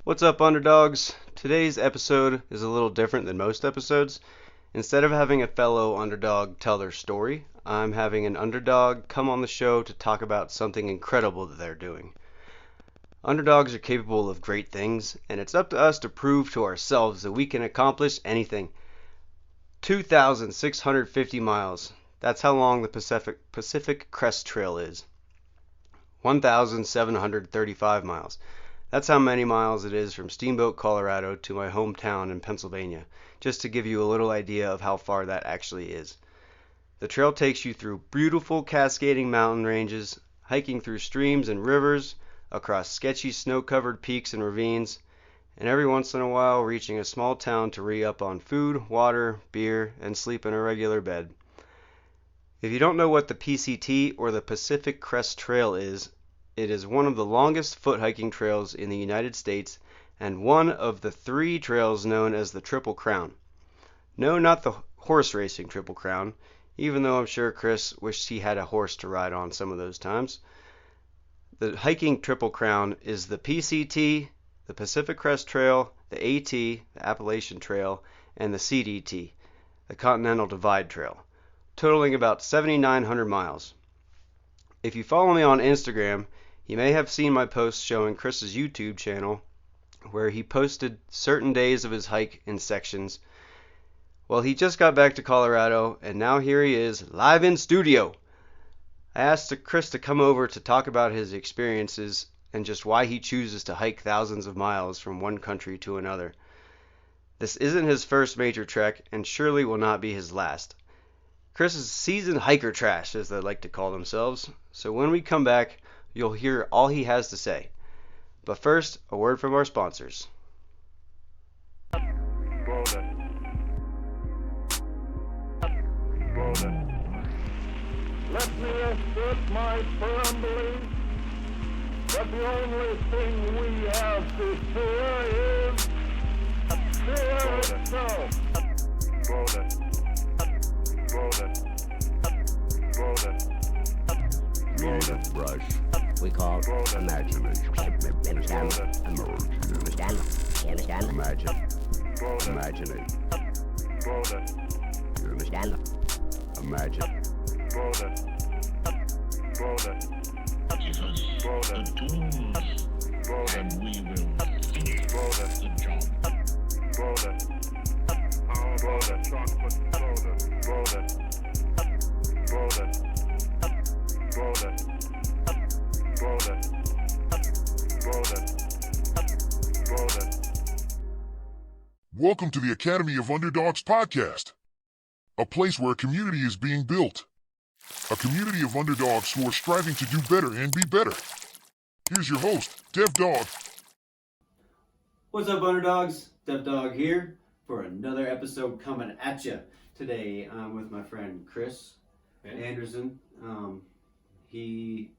What's up, Underdogs? Today's episode is a little different than most episodes. Instead of having a fellow underdog tell their story, I'm having an underdog come on the show to talk about something incredible that they're doing. Underdogs are capable of great things, and it's up to us to prove to ourselves that we can accomplish anything. 2,650 miles. That's how long the Pacific Crest Trail is. 1,735 miles. That's how many miles it is from Steamboat, Colorado to my hometown in Pennsylvania, just to give you a little idea of how far that actually is. The trail takes you through beautiful cascading mountain ranges, hiking through streams and rivers, across sketchy snow-covered peaks and ravines, and every once in a while reaching a small town to re-up on food, water, beer, and sleep in a regular bed. If you don't know what the PCT or the Pacific Crest Trail is, it is one of the longest foot hiking trails in the United States and one of the 3 trails known as the Triple Crown. No, not the horse racing Triple Crown, even though I'm sure Chris wished he had a horse to ride on some of those times. The hiking Triple Crown is the PCT, the Pacific Crest Trail, the AT, the Appalachian Trail, and the CDT, the Continental Divide Trail, totaling about 7,900 miles. If you follow me on Instagram, you may have seen my posts showing Chris's YouTube channel where he posted certain days of his hike in sections. Well, he just got back to Colorado, and now here he is, live in studio. I asked Chris to come over to talk about his experiences and just why he chooses to hike thousands of miles from one country to another. This isn't his first major trek, and surely will not be his last. Chris is seasoned hiker trash, as they like to call themselves, so when we come back, you'll hear all he has to say. But first, a word from our sponsors. Let me assert my firm belief that the only thing we have to fear is fear itself. Brush. We call imagination. Understand? Understand? You understand? Imagine. Imaginate. You understand? Imagine. Give us the tools, and we will finish the job. Welcome to the Academy of Underdawgs podcast, a place where a community is being built. A community of underdogs who are striving to do better and be better. Here's your host, DevDawg. What's up, Underdogs? DevDawg here for another episode coming at you. Today, I'm with my friend Chris Anderson. He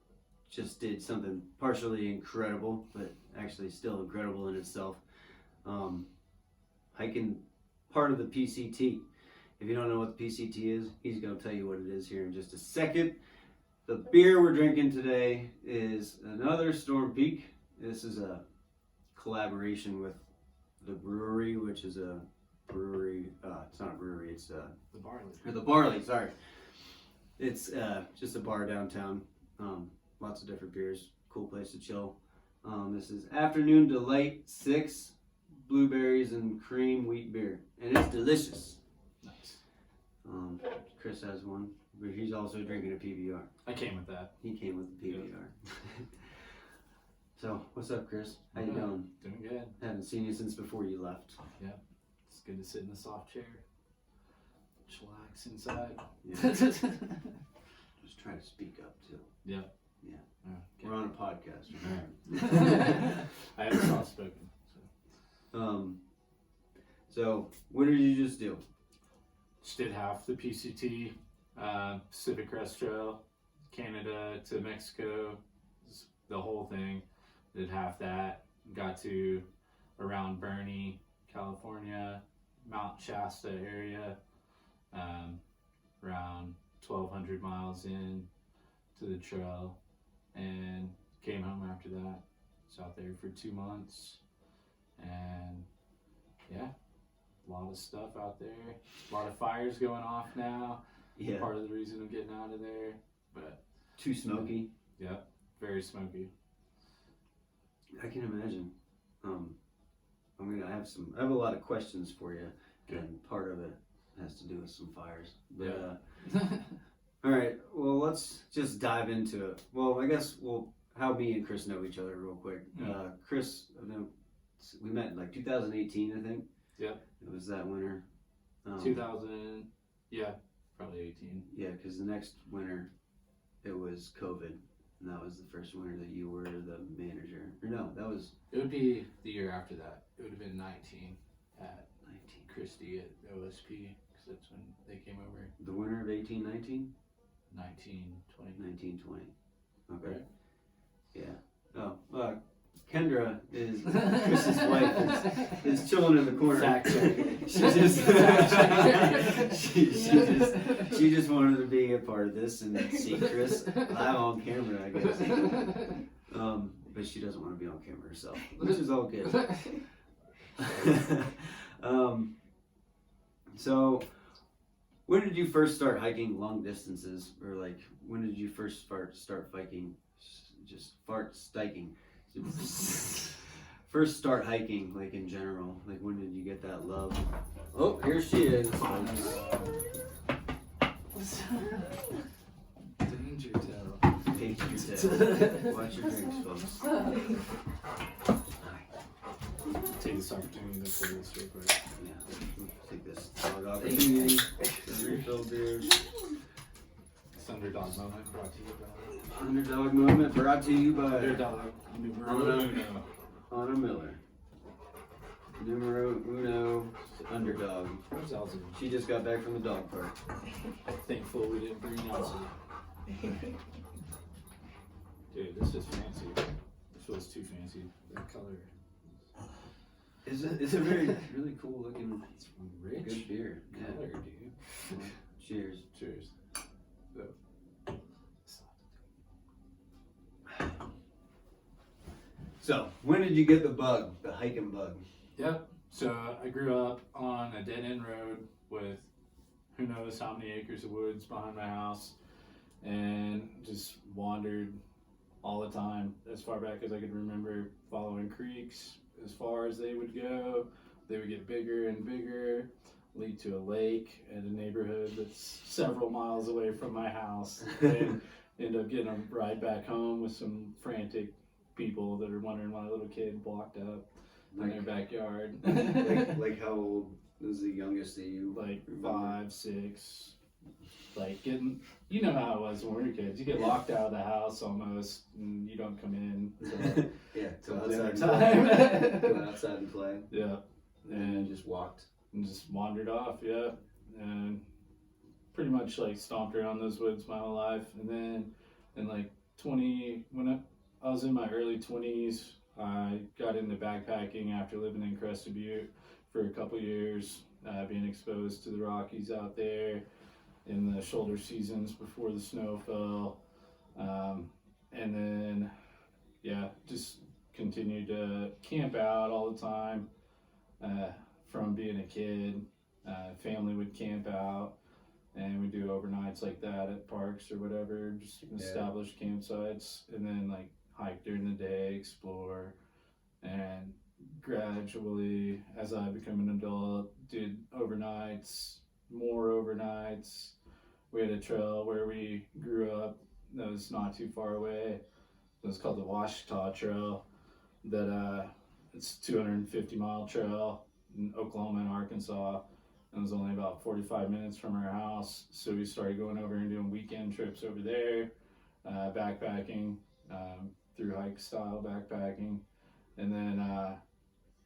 just did something partially incredible, but actually still incredible in itself. Hiking part of the PCT. If you don't know what the PCT is, he's going to tell you what it is here in just a second. The beer we're drinking today is another Storm Peak. This is a collaboration with the brewery, which is a brewery. It's not a brewery. It's the Barley. Or the Barley. Sorry. It's just a bar downtown. Lots of different beers. Cool place to chill. This is Afternoon Delight 6 blueberries and cream wheat beer, and it's delicious. Nice. Chris has one, but he's also drinking a PBR. I came with that. He came with the PBR. So, what's up, Chris? How you doing? Doing good. Haven't seen you since before you left. Yeah. It's good to sit in the soft chair. Chillax inside. Yeah. Just try to speak up too. Yeah. Yeah. Okay. We're on a podcast. Right? I have soft spoken. So what did you just do? Just did half the PCT, Pacific Crest Trail, Canada to Mexico, the whole thing. Did half that. Got to around Bernie, California, Mount Shasta area, around 1,200 miles in to the trail, and came home after that. Was out there for 2 months, And yeah, a lot of stuff out there. A lot of fires going off now. Yeah. Part of the reason I'm getting out of there. But Too smoky. yeah, very smoky. I can imagine. I have a lot of questions for you, and part of it has to do with some fires. But all right, well, let's just dive into it. Well, I guess how me and Chris know each other real quick. Chris, we met in like 2018, I think. Yep. It was that winter. 2000, yeah, probably 18. Yeah, because the next winter, it was COVID. And that was the first winter that you were the manager. Or no, that was... It would be the year after that. It would have been 19 at 19. Christie at OSP, because that's when they came over. The winter of 1819? 1920. 1920. Okay. Right. Yeah. Oh, Kendra is Chris's wife. Is chilling in the corner. Fact checker. She just wanted to be a part of this and see Chris live on camera, I guess. But she doesn't want to be on camera herself, which is all good. So, when did you first start hiking long distances, or like when did you first start hiking? First start hiking, like in general. Like when did you get that love? Oh, here she is. Danger tell. Danger tell. Watch your drinks, folks. Take this opportunity to pour this real quick. Yeah, take this dog opportunity. Refill beers. This Underdawg moment brought to you by Underdawg moment brought to you by Underdawg numero uno. Anna Miller. Numero uno Underdawg. Where's Elsie? She just got back from the dog park. Thankful we didn't bring Elsie. Dude, this is fancy. This feels too fancy. That color. It's a very really cool looking It's rich. good beer. Color, Yeah. dude. Cheers. Cheers. So, when did you get the bug, the hiking bug? Yep. So I grew up on a dead end road with who knows how many acres of woods behind my house, and just wandered all the time as far back as I could remember, following creeks as far as they would go. They would get bigger and bigger, lead to a lake at a neighborhood that's several miles away from my house, and end up getting a ride back home with some frantic people that are wondering why a little kid blocked up in their backyard. like how old was the youngest that you Like remember? 5, 6. Like getting, you know how it was when we were kids. You get locked out of the house almost, and you don't come in until Yeah, till go dinner outside, time. go outside and play. Yeah, And just walked. and just wandered off. Yeah, and pretty much like stomped around those woods my whole life. And then in like 20, when I was in my early 20s, I got into backpacking after living in Crested Butte for a couple years, being exposed to the Rockies out there in the shoulder seasons before the snow fell. And then, yeah, just continued to camp out all the time from being a kid. Family would camp out, and we do overnights like that at parks or whatever, just established campsites, and then like hike during the day, explore, and gradually, as I become an adult, did overnights, more overnights. We had a trail where we grew up that was not too far away. It was called the Washita Trail. That it's a 250-mile trail in Oklahoma and Arkansas. It was only about 45 minutes from our house, so we started going over and doing weekend trips over there, backpacking, through hike style backpacking, and then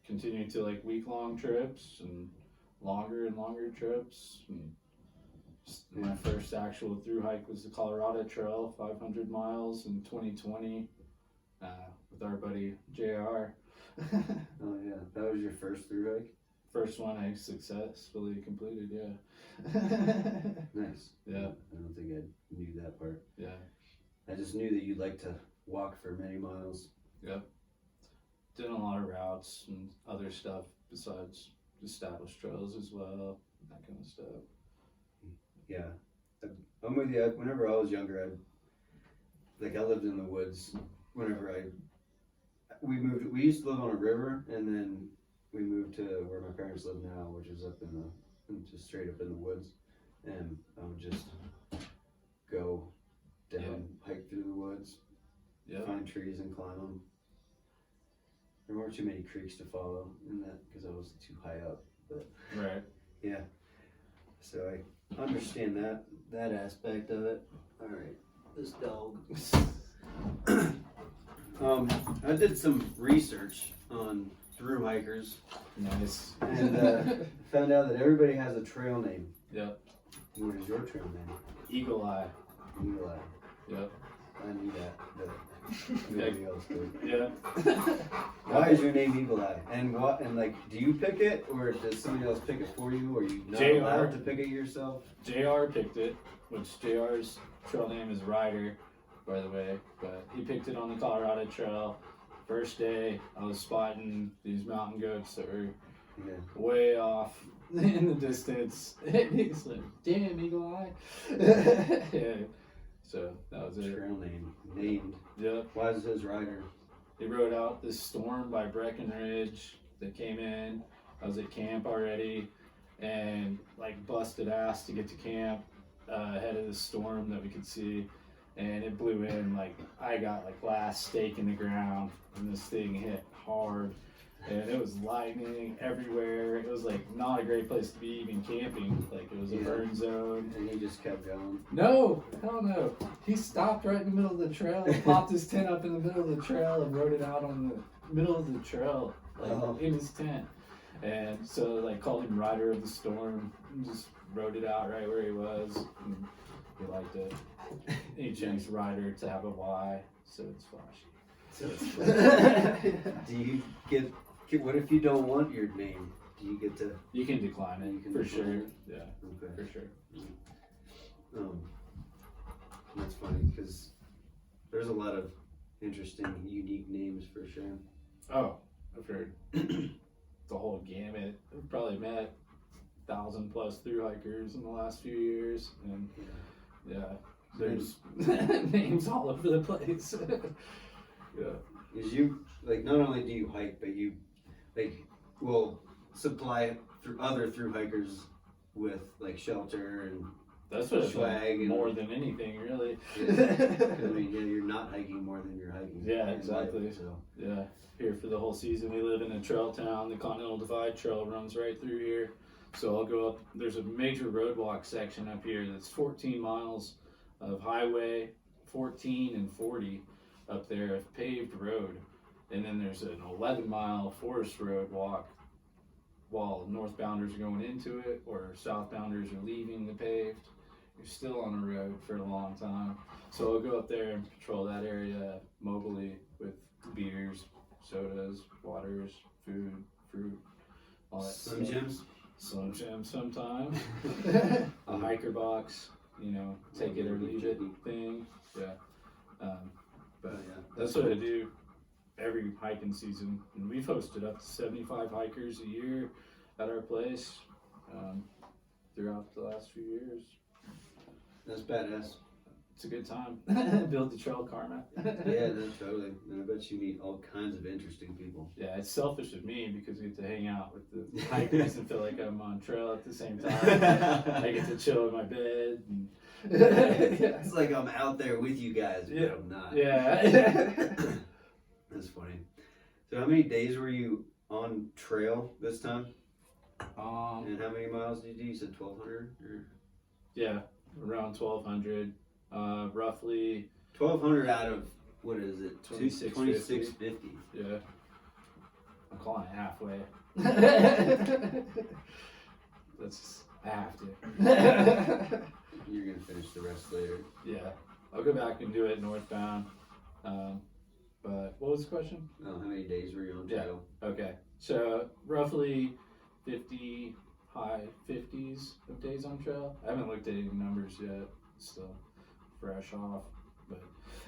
continued to like week-long trips and longer trips. And my first actual through hike was the Colorado Trail, 500 miles in 2020, with our buddy JR. Oh yeah, that was your first through hike? First one I successfully completed, yeah. Nice. Yeah. I don't think I knew that part. Yeah. I just knew that you'd like to walk for many miles. Yep. did a lot of routes and other stuff besides established trails as well, that kind of stuff. Yeah, I'm with you. Whenever I was younger, I lived in the woods. We used to live on a river, and then we moved to where my parents live now, which is just straight up in the woods. And I would just go down, hike through the woods, find trees and climb them. There weren't too many creeks to follow in that because I was too high up. But Right. yeah, so I understand that aspect of it. All right, this dog. I did some research on through hikers Nice. and found out that everybody has a trail name. Yep. What is your trail name? Eagle Eye. Eagle Eye. Yep. I knew that, but nobody else did. Yeah. Why is your name Eagle Eye? And what? And like, do you pick it, or does somebody else pick it for you? Or are you not JR. allowed to pick it yourself? JR picked it, which JR's trail name is Ryder, by the way. But he picked it on the Colorado Trail. First day, I was spotting these mountain goats that were way off in the distance. He's like, "Damn, Eagle Eye." Yeah. So that was it. Trail name named. Yep. Why is his Ryder? They rode out this storm by Breckenridge that came in. I was at camp already and like busted ass to get to camp ahead of the storm that we could see. And it blew in, like I got like last stake in the ground and this thing hit hard. And it was lightning everywhere. It was like not a great place to be even camping. Like it was a burn zone. And he just kept going. No, hell no. He stopped right in the middle of the trail, popped his tent up in the middle of the trail and rode it out on the middle of the trail, like in his tent. And so like called him Rider of the Storm and just rode it out right where he was. And he liked it. He changed Rider to have a Y, so it's flashy. Do you get? What if you don't want your name? Do you get to? You can decline it, You can for decline sure. it? Yeah, Okay. for sure. That's funny because there's a lot of interesting, unique names for sure. Oh, I've heard the whole gamut. I've probably met 1,000+ through hikers in the last few years, and there's names all over the place. Yeah. Is you like not only do you hike, but you will supply other through hikers with like shelter and That's what it's swag and more than anything, really. I mean, you're not hiking more than you're hiking. Yeah, in exactly. life, so. Yeah, here for the whole season. We live in a trail town. The Continental Divide Trail runs right through here. So I'll go up. There's a major roadwalk section up here that's 14 miles of highway, 14 and 40 up there of paved road. And then there's an 11-mile forest road walk while northbounders are going into it or southbounders are leaving the paved. You're still on a road for a long time. So I'll go up there and patrol that area mobily with beers, sodas, waters, food, fruit, all that Slim stuff. Jims? Slim Jim sometime. A hiker box, take it or leave it thing. Yeah. But that's what I do every hiking season. And we've hosted up to 75 hikers a year at our place throughout the last few years. That's badass. It's a good time. Build the trail karma. Yeah, no, totally. And I bet you meet all kinds of interesting people. Yeah, it's selfish of me because we get to hang out with the hikers and feel like I'm on trail at the same time. I get to chill in my bed. And It's like I'm out there with you guys, but I'm not. Yeah. That's funny. So how many days were you on trail this time? And how many miles did you do? You said 1,200? Or? Yeah, around 1,200. Roughly 1,200 out of, what is it? 2650. Yeah. I'm calling it halfway. I have to. You're going to finish the rest later. Yeah. I'll go back and do it northbound. But what was the question? How many days were you on trail? Okay. So roughly 50, high 50s of days on trail. I haven't looked at any numbers yet. Still fresh off. But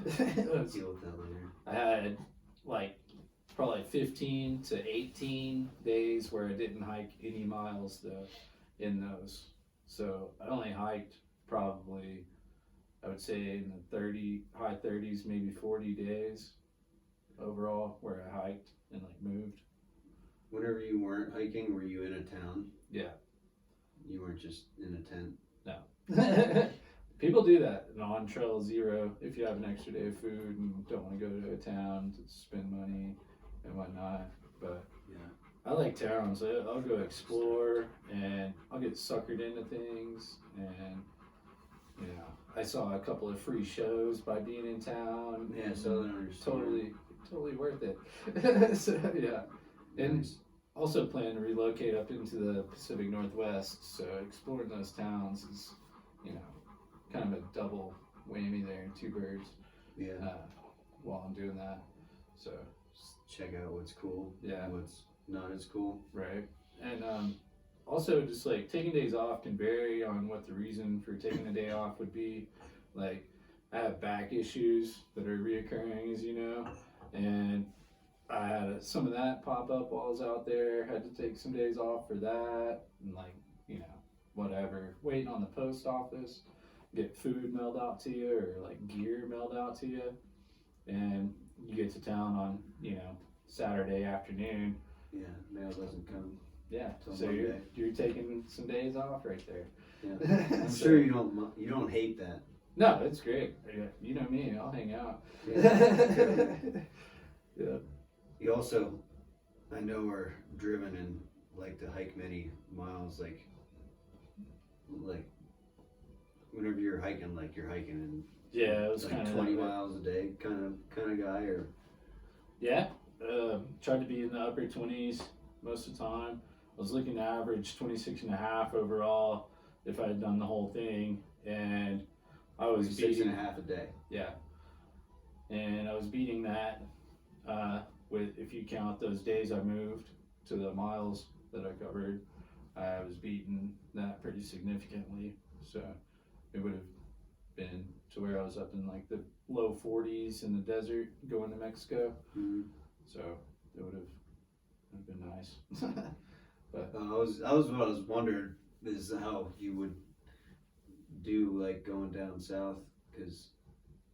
Deal with that later. I had like probably 15 to 18 days where I didn't hike any miles though in those. So I only hiked probably, I would say in the high 30s, maybe 40 days overall where I hiked and like moved. Whenever you weren't hiking, were you in a town? Yeah. You weren't just in a tent? No. People do that on Trail Zero if you have an extra day of food and don't want to go to a town to spend money and whatnot. But Yeah. I like towns. I'll go explore and I'll get suckered into things. And, you know, I saw a couple of free shows by being in town. Yeah, Southern Understanding. Totally worth it. So, yeah. And Nice. also plan to relocate up into the Pacific Northwest. So exploring those towns is, you know, kind of a double whammy there, 2 birds Yeah. while I'm doing that. So, Check out what's cool. Yeah. And what's not as cool. right. And also just like taking days off can vary on what the reason for taking a day off would be. Like I have back issues that are reoccurring, as you know, and I had some of that pop up while I was out there. Had to take some days off for that, and like, you know, whatever. Waiting on the post office, get food mailed out to you or like gear mailed out to you, and you get to town on, you know, Saturday afternoon. Yeah, mail doesn't come. Yeah, Till so Monday. you're taking some days off right there. Yeah. I'm So- sure you don't hate that. No, it's great. You know me, I'll hang out. Yeah. Yeah. You also, I know, are driven and like to hike many miles. Like whenever you're hiking, like you're hiking in Yeah, it was like kind of 20 miles a day, kind of guy, or Yeah, tried to be in the upper 20s most of the time. I was looking to average 26 and a half overall if I had done the whole thing, and I was 6.5 a day. Yeah, and I was beating that with, if you count those days I moved to the miles that I covered, I was beating that pretty significantly. So it would have been to where I was up in like the low 40s in the desert going to Mexico. Mm-hmm. So it would have been nice. But I was wondering is how you would do like going down south, because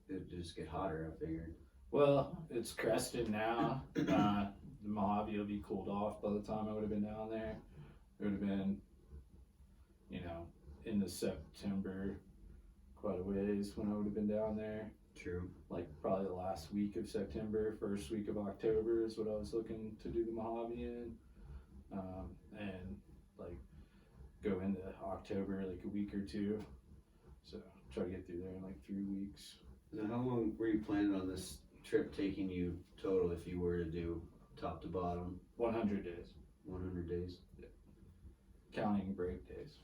it'd just get hotter, I figured. well, it's crested now. The Mojave will be cooled off by the time I would have been down there. It would have been, you know, into September, quite a ways when I would have been down there. True. Like probably the last week of September, first week of October is what I was looking to do the Mojave in. And like go into October like a week or two. So try to get through there in like 3 weeks. Now, how long were you planning on this trip taking you total if you were to do top to bottom? 100 days, 100 days. counting break days.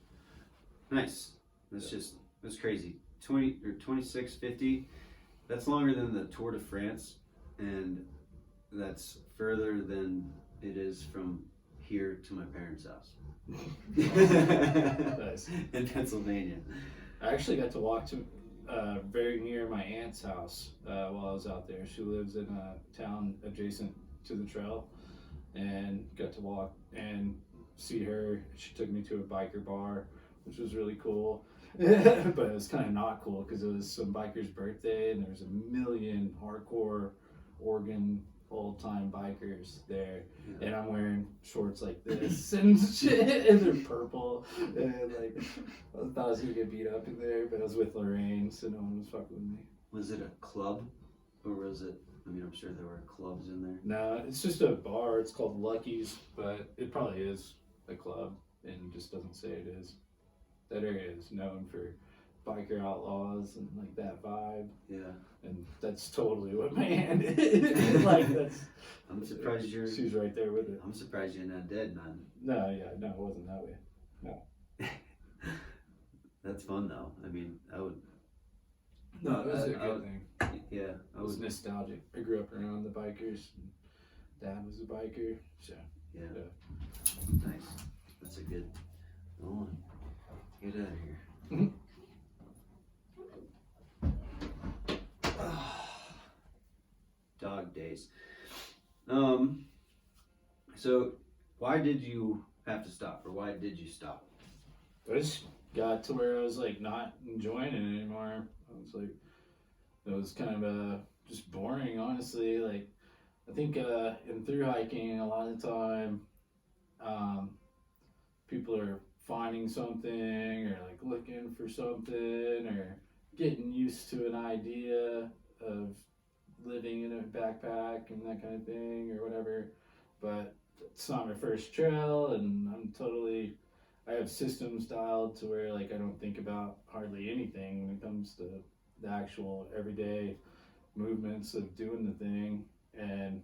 Nice. That's crazy. 20 or 26.50. That's longer than the Tour de France, and that's further than it is from here to my parents' house. Nice. In Pennsylvania. I actually got to walk to very near my aunt's house while I was out there. She lives in a town adjacent to the trail, and got to walk and see her. She took me to a biker bar, which was really cool. But it was kind of not cool because it was some biker's birthday and there was a million hardcore Oregon old-time bikers there, and I'm wearing shorts like this and shit, and they're purple, and like I thought I was gonna get beat up in there, but I was with Lorraine, so no one was fucking with me. Was it a club, or was it? I mean, I'm sure there were clubs in there. No, it's just a bar. It's called Lucky's, but it probably is a club and just doesn't say it is. That area is known for biker outlaws and like that vibe. Yeah. And that's totally what my aunt is. Like that's. I'm surprised you're. She's right there with it. I'm surprised you're not dead, man. No, it wasn't that way. That's fun though. I mean, I would. No, it was a I good would- thing. Yeah, I It was would. nostalgic. I grew up around the bikers. And Dad was a biker, so Yeah. Yeah. Nice. That's a good. Oh, get out of here. Dog days. So, why did you have to stop, or why did you stop? I just got to where I was like not enjoying it anymore. I was like, it was kind of just boring, honestly. Like, I think in through hiking, a lot of the time, people are finding something or like looking for something or getting used to an idea of living in a backpack and that kind of thing or whatever. But it's not my first trail, and I have systems dialed to where like I don't think about hardly anything when it comes to the actual everyday movements of doing the thing, and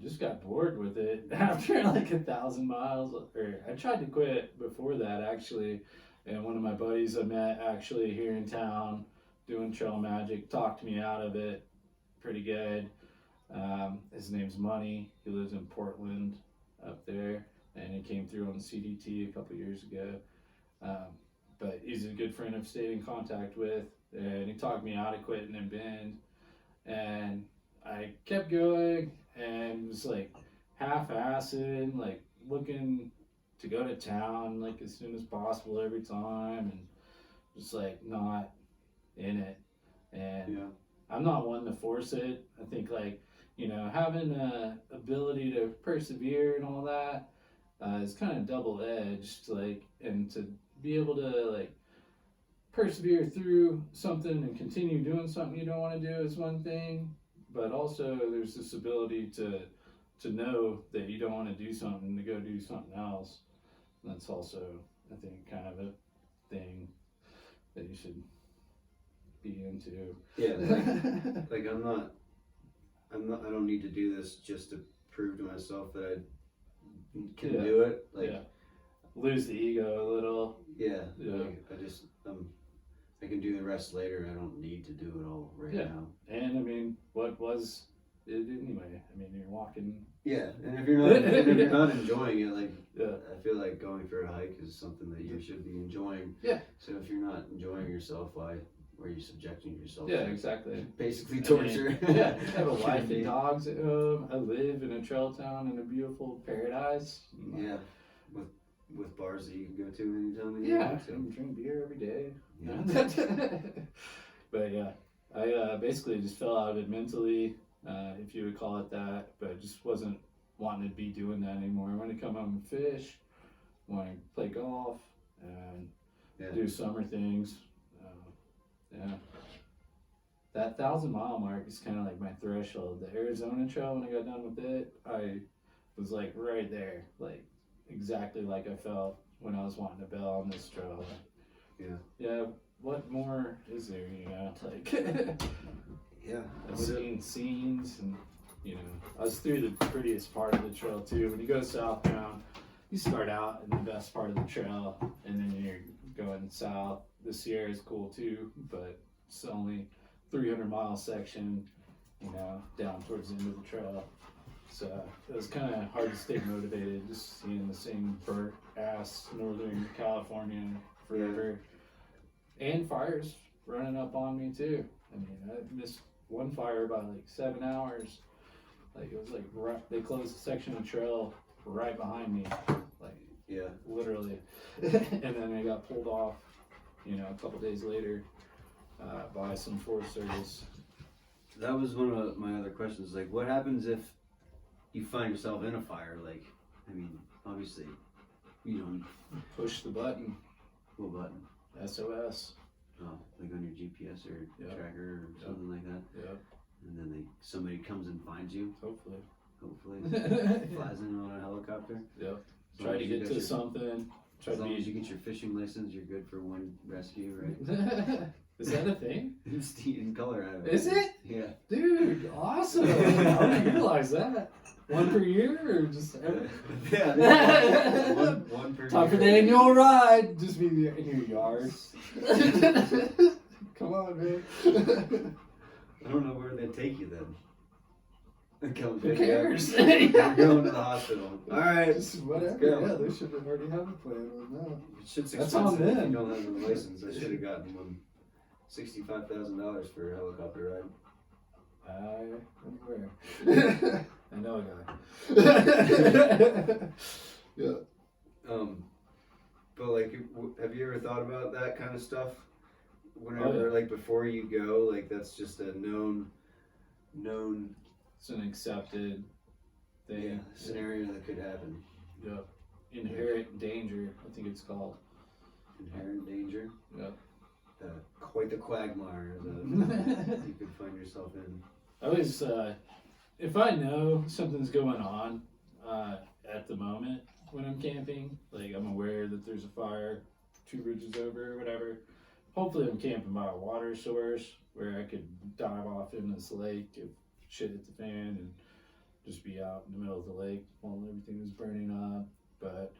just got bored with it after like 1,000 miles. Or I tried to quit before that actually, and one of my buddies I met actually here in town doing trail magic talked me out of it pretty good. His name's Money. He lives in Portland up there, and he came through on the CDT a couple years ago. But he's a good friend I've stayed in contact with, and he talked me out of quitting in Bend, and I kept going and was like half-assing, like looking to go to town like as soon as possible every time, and just like not in it. And I'm not one to force it. I think like, you know, having a ability to persevere and all that is kind of double-edged, like, and to be able to like persevere through something and continue doing something you don't want to do is one thing, but also there's this ability to know that you don't want to do something, to go do something else. That's also, I think, kind of a thing that you should be into. Yeah, like I don't need to do this just to prove to myself that I can do it. Like, lose the ego a little. Yeah. Like, I can do the rest later. I don't need to do it all right now. And I mean, what was it anyway? I mean, you're walking. Yeah, and if you're not enjoying it, like I feel like going for a hike is something that you should be enjoying. Yeah. So if you're not enjoying yourself, why are you subjecting yourself? Yeah, exactly. Basically torture. I have a wife and dogs at home. I live in a trail town in a beautiful paradise. Yeah, with bars that you can go to anytime. Yeah, I drink beer every day. Yeah. But yeah, I basically just fell out of it mentally, if you would call it that. But I just wasn't wanting to be doing that anymore. I wanted to come home and fish, want to play golf, and do summer things. That 1,000-mile mark is kind of like my threshold. The Arizona trail, when I got done with it, I was like right there, like exactly like I felt when I was wanting to bail on this trail. Yeah. What more is there? You know, like I've seen scenes, and you know, I was through the prettiest part of the trail too. When you go southbound, you start out in the best part of the trail, and then you're going south. The Sierra is cool too, but it's only 300-mile section, you know, down towards the end of the trail. So it was kind of hard to stay motivated, just seeing the same burnt ass Northern California forever. And fires running up on me too. I mean, I missed one fire by like 7 hours. Like it was like they closed a section of trail right behind me, like literally. And then I got pulled off, you know, a couple days later by some Forest Service. That was one of my other questions. Like, what happens if you find yourself in a fire? Like, I mean, obviously, you don't push the button. What button? SOS. Oh, like on your GPS or tracker or something like that. Yep. And then somebody comes and finds you. Hopefully. Flies in on a helicopter. Yep. Try to get to something. As long as you get your fishing license, you're good for one rescue, right? Is that a thing? In Colorado. Is it? Yeah. Dude, awesome. I didn't realize that. One per year or just ever? one per Time for year. the annual ride. Just be in your yard. Come on, man. I don't know where they take you then. Who cares? You're going to the hospital. All right, just whatever. Yeah, they should have already have a plan on that. Shit's That's expensive on if them. you don't have a license. I should have gotten one. $65,000 for a helicopter ride. I'm aware. I know a guy. Yeah. But like, have you ever thought about that kind of stuff? Whenever, Oh, yeah. like, before you go, like, that's just a known. It's an accepted thing. Scenario that could happen. Yeah. Inherent danger, I think it's called. Inherent danger. Yeah. Quite the quagmire that you could find yourself in. I always, if I know something's going on at the moment when I'm camping, like I'm aware that there's a fire 2 bridges over or whatever, hopefully I'm camping by a water source where I could dive off in this lake if shit hit the fan and just be out in the middle of the lake while everything was burning up. But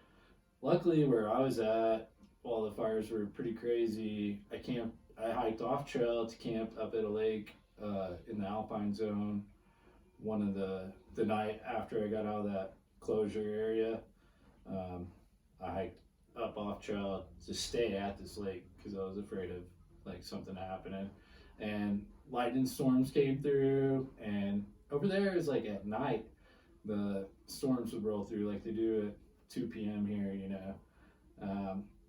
luckily where I was at, while the fires were pretty crazy, I hiked off trail to camp up at a lake in the Alpine Zone. One of the night after I got out of that closure area, I hiked up off trail to stay at this lake because I was afraid of like something happening. And lightning storms came through, and over there is like at night the storms would roll through like they do at 2 p.m. here, you know.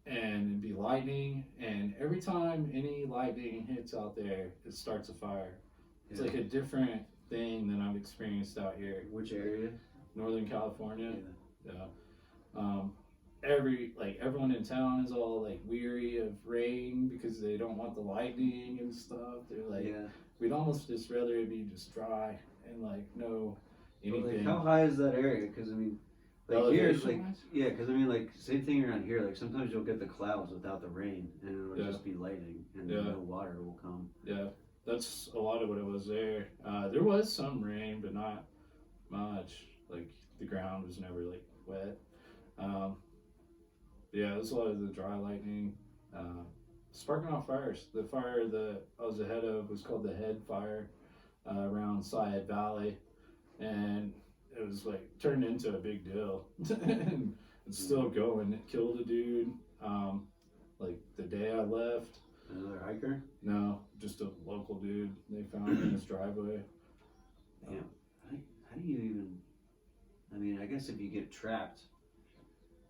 And it'd be lightning, and every time any lightning hits out there, it starts a fire. It's like a different thing than I've experienced out here. Which area? Northern California. Yeah. Everyone in town is all like weary of rain because they don't want the lightning and stuff. They're like, we'd almost just rather it be just dry and like no anything. Well, like, how high is that area? Because I mean, like here, it's like because I mean, like same thing around here. Like sometimes you'll get the clouds without the rain, and it'll just be lightning, and then no water will come. Yeah, that's a lot of what it was there. There was some rain, but not much. Like the ground was never like wet. Yeah, it was a lot of the dry lightning. Sparking off fires. The fire that I was ahead of was called the Head Fire around Syed Valley, and it was like turned into a big deal. And it's still going. It killed a dude like the day I left. Another hiker? No, just a local dude. They found him in his driveway. Yeah. How do you even, I mean, I guess if you get trapped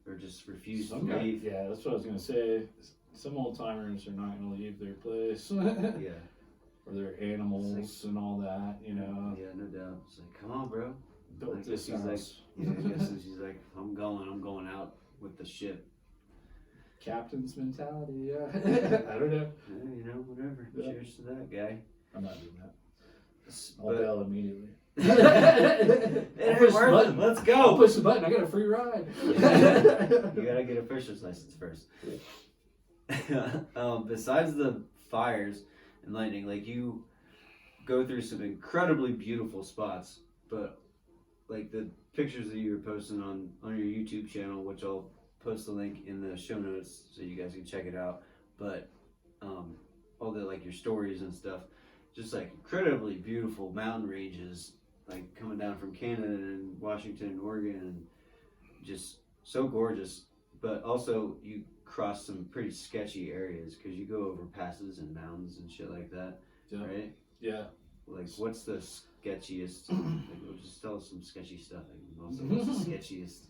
or just refuse to leave. Yeah, that's what I was going to say. Some old timers are not going to leave their place. Yeah. Or their animals and all that, you know. Yeah, no doubt. It's like, come on, bro. Built this house. Like, I guess she's like, I'm going out with the ship. Captain's mentality, yeah. I don't know. Yeah, you know, whatever. Yeah. Cheers to that, guy. I'm not doing that. I'll bail immediately. Let's go. I'll push the button. I got a free ride. You gotta get a fisher's license first. Besides the fires and lightning, like you go through some incredibly beautiful spots, but like the pictures that you were posting on your YouTube channel, which I'll post the link in the show notes so you guys can check it out. But all the like your stories and stuff, just like incredibly beautiful mountain ranges, like coming down from Canada and Washington and Oregon, and just so gorgeous. But also you cross some pretty sketchy areas because you go over passes and mountains and shit like that, right? Yeah. Like, what's the sketchiest? Like, just tell us some sketchy stuff. Like, also, what's the sketchiest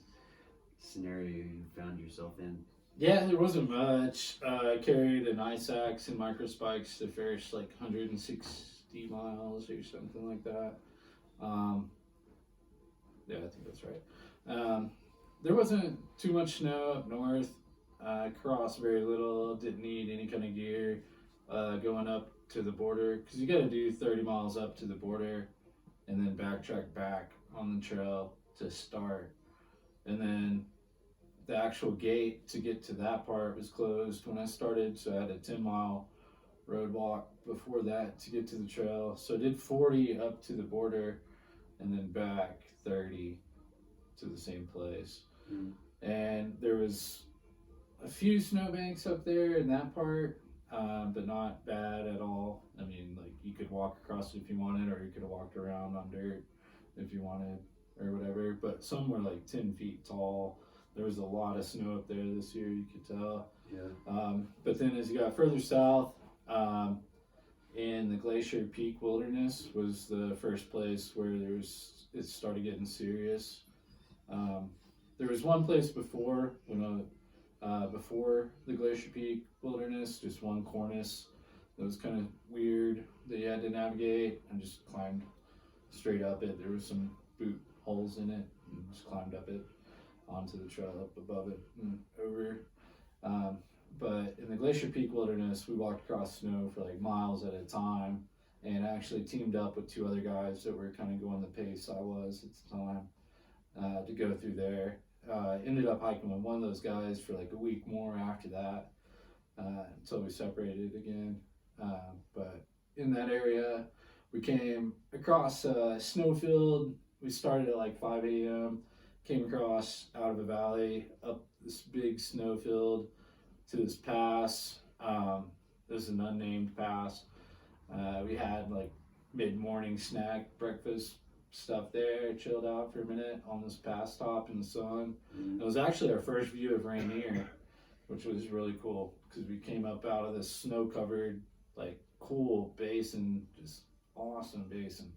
scenario you found yourself in? Yeah, there wasn't much. I carried an ice axe and micro spikes to fish like 160 miles or something like that. Yeah, I think that's right. There wasn't too much snow up north. I crossed very little. Didn't need any kind of gear going up to the border because you got to do 30 miles up to the border and then backtrack back on the trail to start. And then the actual gate to get to that part was closed when I started, so I had a 10-mile road walk before that to get to the trail. So I did 40 up to the border and then back 30 to the same place. And there was a few snowbanks up there in that part, but not bad at all. I mean, like you could walk across it if you wanted, or you could have walked around on dirt if you wanted, or whatever. But some were like 10 feet tall. There was a lot of snow up there this year, you could tell. Yeah. But then as you got further south, and the Glacier Peak Wilderness was the first place where it started getting serious. There was one place before before the Glacier Peak Wilderness, just one cornice that was kind of weird that you had to navigate, and just climbed straight up it. There was some boot holes in it, and just climbed up it onto the trail up above it and over. But in the Glacier Peak Wilderness, we walked across snow for like miles at a time, and I actually teamed up with 2 other guys that were kind of going the pace I was at the time to go through there. Ended up hiking with one of those guys for like a week more after that until we separated again. But in that area, we came across a snowfield. We started at like 5 a.m., came across out of a valley, up this big snowfield to this pass. It was an unnamed pass. We had like mid-morning snack, breakfast stuff there, chilled out for a minute on this pass top in the sun. It was actually our first view of Rainier, which was really cool because we came up out of this snow-covered, like, cool basin, just awesome basin,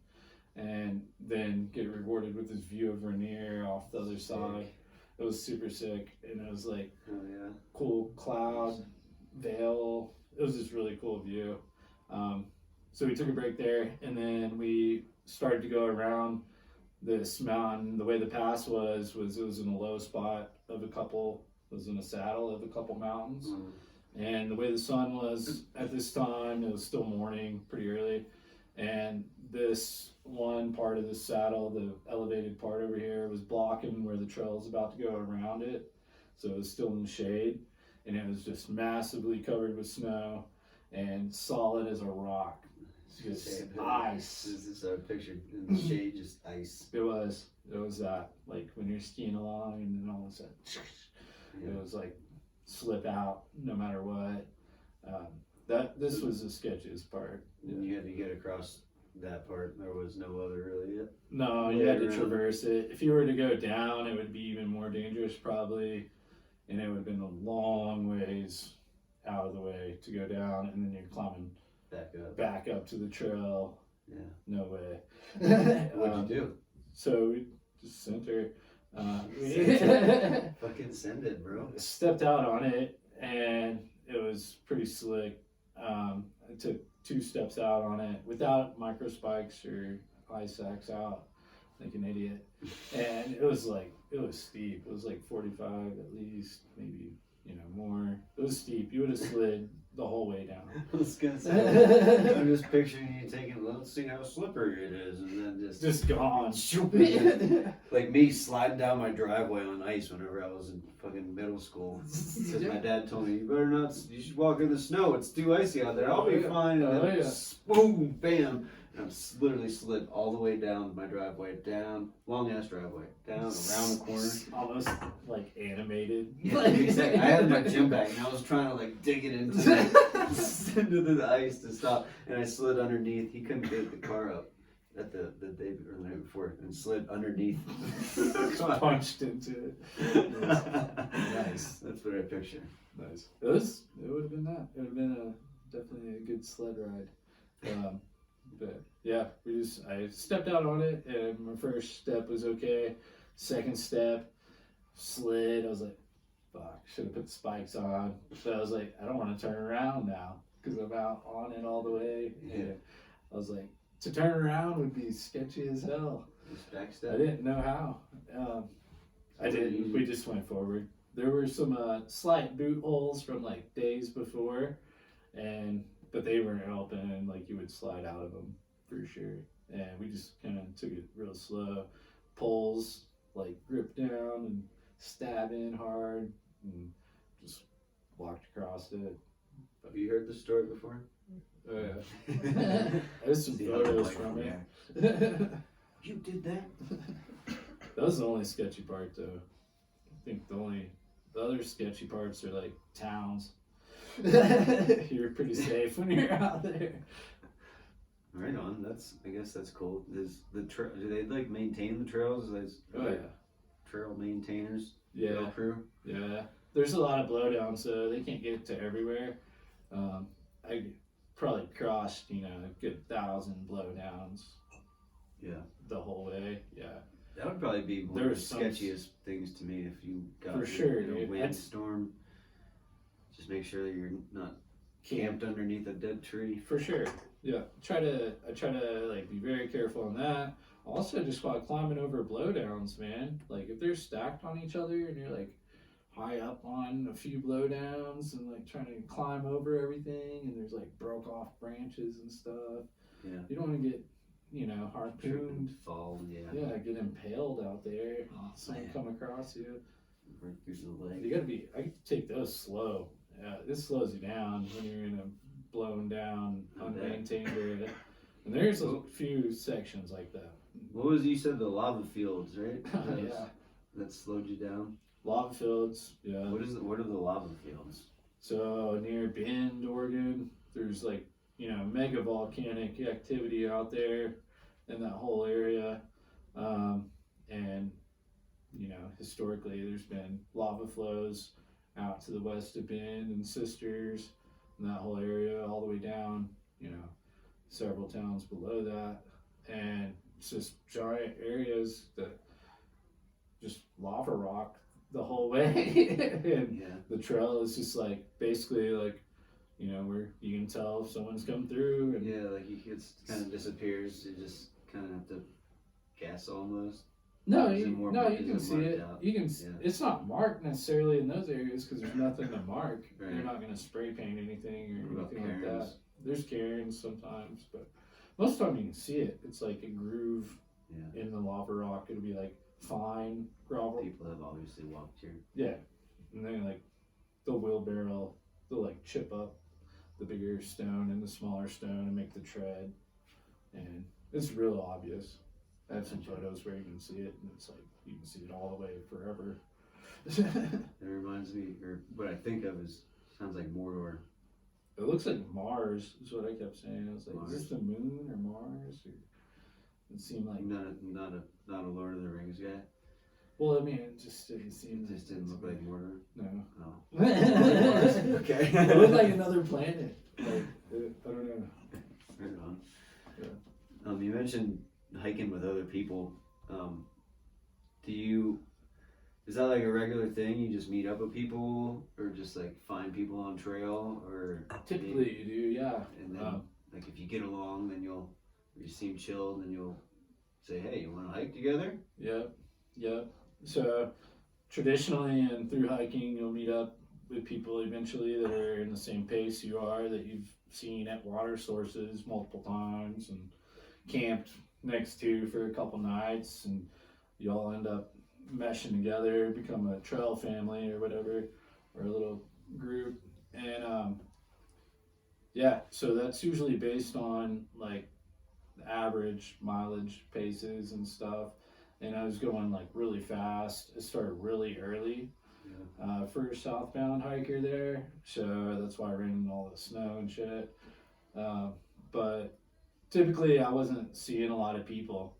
and then get rewarded with this view of Rainier off the other side. It was super sick, and it was like cool cloud veil. It was just really cool view. So we took a break there, and then we started to go around this mountain. The way the pass was it was in a low spot of it was in a saddle of a couple mountains. And the way the sun was at this time, it was still morning, pretty early. And this one part of the saddle, the elevated part over here, was blocking where the trail was about to go around it. So it was still in the shade, and it was just massively covered with snow and solid as a rock. Just ice. This is a picture in the shade, just ice. It was that, like when you're skiing along and then all of a sudden, it was like slip out no matter what. This was the sketchiest part. And you had to get across that part. There was no other really yet. No, you had to traverse it. If you were to go down, it would be even more dangerous probably, and it would have been a long ways out of the way to go down, and then you're climbing back up to the trail. Yeah. No way. What'd you do? So we just sent her. Fucking send it, bro. Stepped out on it, and it was pretty slick. I took 2 steps out on it without micro spikes or ice axe out, like an idiot. And it was steep. It was like 45 at least, maybe, more. It was steep. You would have slid the whole way down. I was gonna say, I'm just picturing you taking, let's see how slippery it is, and then just gone. Like me sliding down my driveway on ice whenever I was in fucking middle school. Because my dad told me, you should walk in the snow, it's too icy out there, I'll be fine. And then boom, bam. And I'm literally slid all the way down my driveway, down, long ass driveway, down, around the corner. Almost like animated. Yeah, exactly. I had my gym bag and I was trying to like dig it into the ice to stop, and I slid underneath. He couldn't get the car up at the day or the night before, and slid underneath. Punched into it. Nice. That's what I picture. Nice. It would have been that. It would have been definitely a good sled ride. But yeah, I stepped out on it, and my first step was okay. Second step, slid. I was like, fuck, should have put the spikes on. But I was like, I don't want to turn around now because I'm out on it all the way. Yeah. I was like, to turn around would be sketchy as hell. I didn't know how. I didn't. We just went forward. There were some slight boot holes from like days before, but they weren't open, like you would slide out of them for sure. And we just kind of took it real slow. Poles, like grip down and stab in hard, and just walked across it. Have you heard this story before? Oh yeah. There's some photos from it. You did that? That was the only sketchy part though. I think the other sketchy parts are like towns. You're pretty safe when you're out there. Right on. I guess that's cool. Do they like maintain the trails? Trail maintainers. Yeah. Trail crew. Yeah. There's a lot of blowdown, so they can't get to everywhere. I probably crossed, a good 1,000 blowdowns Yeah. the whole way. Yeah. That would probably be one of the sketchiest things to me if you got for sure, a dude. windstorm. Just make sure that you're not camped underneath a dead tree. For sure. Yeah. I try to like be very careful on that. Also, just while climbing over blowdowns, man. Like if they're stacked on each other and you're like high up on a few blowdowns and like trying to climb over everything and there's like broke off branches and stuff. Yeah. You don't want to get, harpooned. Fall, yeah. Yeah, get impaled out there. Someone man. come across you. Right through the leg. You gotta I take those slow. Yeah, this slows you down when you're in a blown down, unmaintained area. And there's a few sections like that. What was you said the lava fields, right? Yeah. That slowed you down. Lava fields, yeah. What are the lava fields? So near Bend, Oregon, there's like, mega volcanic activity out there in that whole area. And, historically there's been lava flows out to the west of Bend and Sisters and that whole area all the way down, several towns below that. And it's just giant areas that just lava rock the whole way. And the trail is just like basically like where you can tell if someone's come through and like it kind of disappears. You just kind of have to guess almost. You can see it. Out? You can. It's not marked necessarily in those areas because there's nothing to mark. Right. You're not going to spray paint anything or What about anything like cairns? that. There's cairns sometimes, but most of the time you can see it. It's like a groove in the lava rock. It'll be like fine gravel. People have obviously walked here. Yeah, and then like the wheelbarrow, they'll like chip up the bigger stone and the smaller stone and make the tread, and it's real obvious. I have some photos where you can see it, and it's like you can see it all the way forever. It reminds me, or what I think of sounds like Mordor. It looks like Mars, is what I kept saying. I was like, Mars. is this the moon or Mars? Or it seemed like Not a Lord of the Rings guy. Well, I mean, it just didn't seem. It just didn't look like Mordor. No. Oh. Okay. It looked like another planet. Like I don't know. Right on. Yeah. You mentioned hiking with other people. Is that like a regular thing? You just meet up with people, or just like find people on trail, or Typically, you do, yeah. And then, like, if you get along, then you seem chilled, and you'll say, "Hey, you want to hike together?" Yep. So traditionally and through hiking, you'll meet up with people eventually that are in the same pace you are, that you've seen at water sources multiple times and camped next to for a couple nights, and you all end up meshing together, become a trail family or whatever, or a little group. And so that's usually based on like the average mileage paces and stuff. And I was going like really fast. I started really early for a southbound hiker there, so that's why I ran in all the snow and shit. But typically I wasn't seeing a lot of people.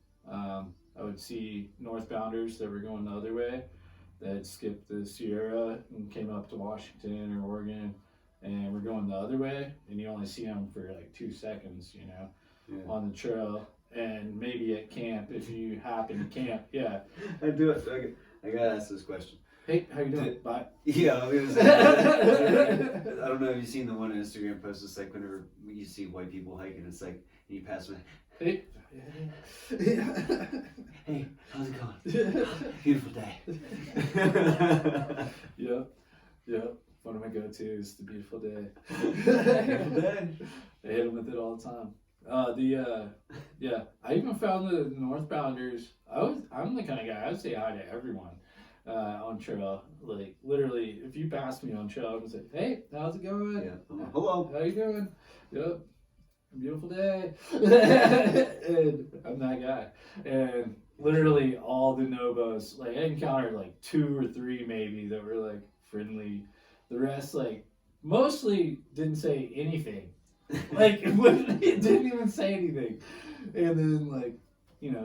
I would see northbounders that were going the other way, that skipped the Sierra and came up to Washington or Oregon, and we're going the other way, and you only see them for like 2 seconds, on the trail. And maybe at camp, if you happen to camp, I do it. I gotta ask this question. Hey, how you doing? Bye. Yeah, I was gonna say. I don't know if you've seen the one Instagram post. It's like whenever you see white people hiking, it's like you pass them. Hey. Hey, how's it going? Beautiful day. Yep. One of my go-tos, the beautiful day. Beautiful day. I hit them with it all the time. I even found the northbounders. I'm the kind of guy, I would say hi to everyone on trail. Like literally, if you pass me on trail, I would say, "Hey, how's it going? Yeah. Hello. How you doing? Yep. Beautiful day." And I'm that guy. And literally all the Nobos, like I encountered like 2 or 3 maybe that were like friendly. The rest like mostly didn't say anything. Like it didn't even say anything. And then like,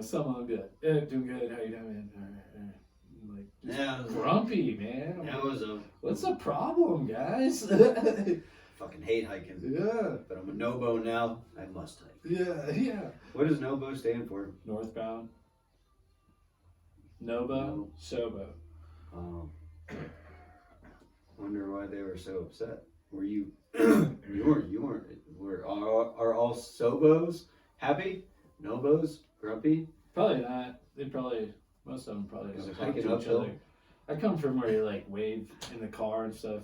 some of them be like, doing good, how you doing? Like just grumpy, man. That was What's the problem, guys? fucking hate hiking. Yeah. But I'm a Nobo now. I must hike. Yeah. What does Nobo stand for? Northbound. Nobo, Sobo. Wonder why they were so upset. Were you? you weren't. Are all Sobos happy? Nobos grumpy? Probably not. Most of them probably Because don't they're talk hiking to each uphill. other. I come from where you like wave in the car and stuff.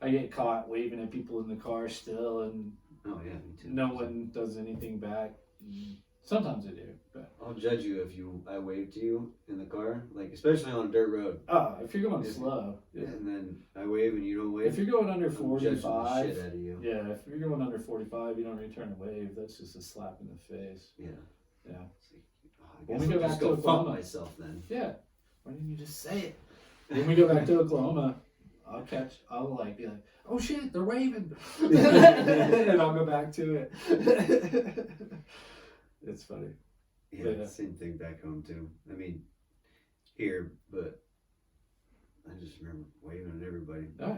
I get caught waving at people in the car still, and Oh yeah, me too. no one does anything back. Sometimes I do, but I'll judge you if I wave to you in the car, like especially on a dirt road. if you're going If- slow, yeah. And then I wave and you don't wave. If you're going under I'm judging the 45, shit out of you. yeah, if you're going under 45, you don't return a wave. That's just a slap in the face. Yeah. Yeah. It's like, I When guess we I'll go just back to go fuck Oklahoma. myself then. Yeah. Why didn't you just say it? When we go back to Oklahoma, I'll like be like, oh shit, they're waving. And I'll go back to it. It's funny. Yeah, Yeah. same thing back home too. I mean, here, but I just remember waving at everybody. Yeah.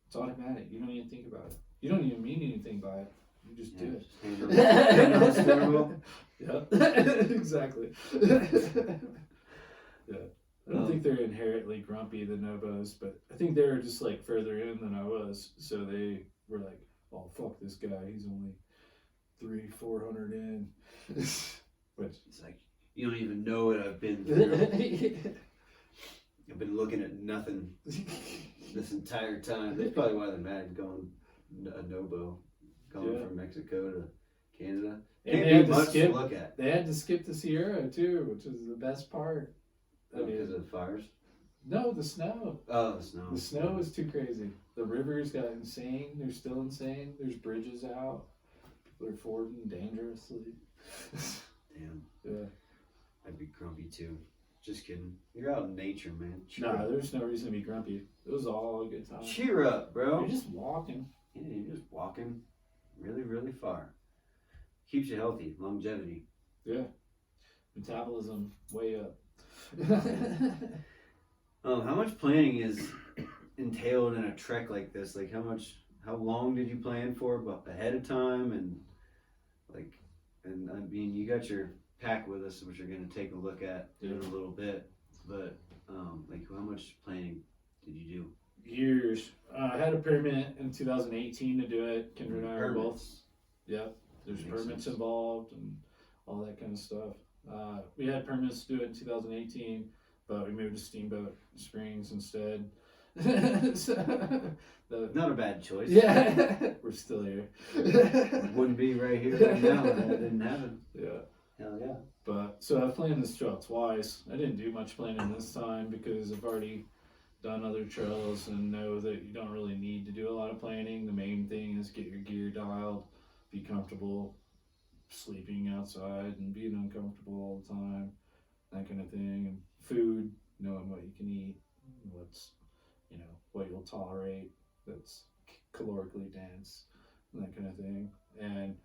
It's automatic. You don't even think about it. You don't even mean anything by it. You just do it. Just hand on the steering wheel. Yeah, exactly. Yeah. I don't think they're inherently grumpy, the Nobos, but I think they were just like further in than I was. So they were like, oh, fuck this guy. He's only 300-400 in. Which, It's like, you don't even know what I've been through. I've been looking at nothing this entire time. That's probably why they're mad going a Nobo, going Yeah. from Mexico to Canada. and Can't they had be to much skip. to look at. They had to skip the Sierra too, which is the best part. I mean, Because of the fires. no, the snow. Oh, the snow. The snow is too crazy. The rivers got insane. They're still insane. There's bridges out. People are fording dangerously. Damn. Yeah. I'd be grumpy too. Just kidding. You're out in nature, man. Cheer Nah, up. there's no reason to be grumpy. It was all a good time. Cheer up, bro. You're just walking. Yeah, you're just walking really, really far. Keeps you healthy. Longevity. Yeah. Metabolism way up. How much planning is entailed in a trek like this? Like, how long did you plan for ahead of time? And I mean, you got your pack with us, which you're going to take a look at in a little bit. But, like, how much planning did you do? Years. I had a permit in 2018 to do it. Kendra and I are both. Permits. Yep. There's Makes permits sense. involved and all that kind of stuff. We had permits to do it in 2018, but we moved to Steamboat Springs instead. Not a bad choice. Yeah, we're still here. Wouldn't be right here right now if that didn't happen. Yeah. Hell yeah. But so I've planned this trail twice. I didn't do much planning this time because I've already done other trails and know that you don't really need to do a lot of planning. The main thing is get your gear dialed, be comfortable sleeping outside and being uncomfortable all the time, that kind of thing. And food, knowing what you can eat, what's, what you'll tolerate, that's calorically dense, that kind of thing. And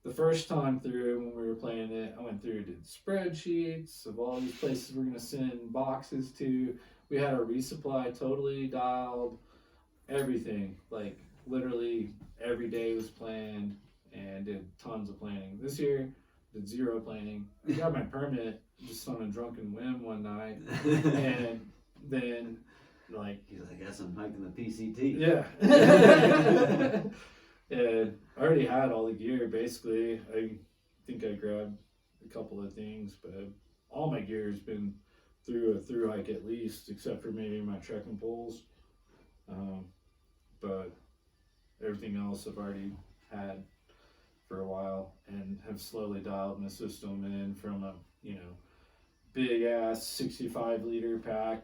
the first time through, when we were playing it, I went through, did spreadsheets of all these places we're going to send boxes to. We had our resupply totally dialed, everything. Like, literally every day was planned and did tons of planning. This year, did zero planning. I got my permit just on a drunken whim one night. And then, like, He's like, I guess I'm hiking the PCT. yeah. And I already had all the gear, basically. I think I grabbed a couple of things, but all my gear has been through a through hike at least, except for maybe my trekking poles. But everything else I've already had for a while and have slowly dialed my system in from a, big ass 65 liter pack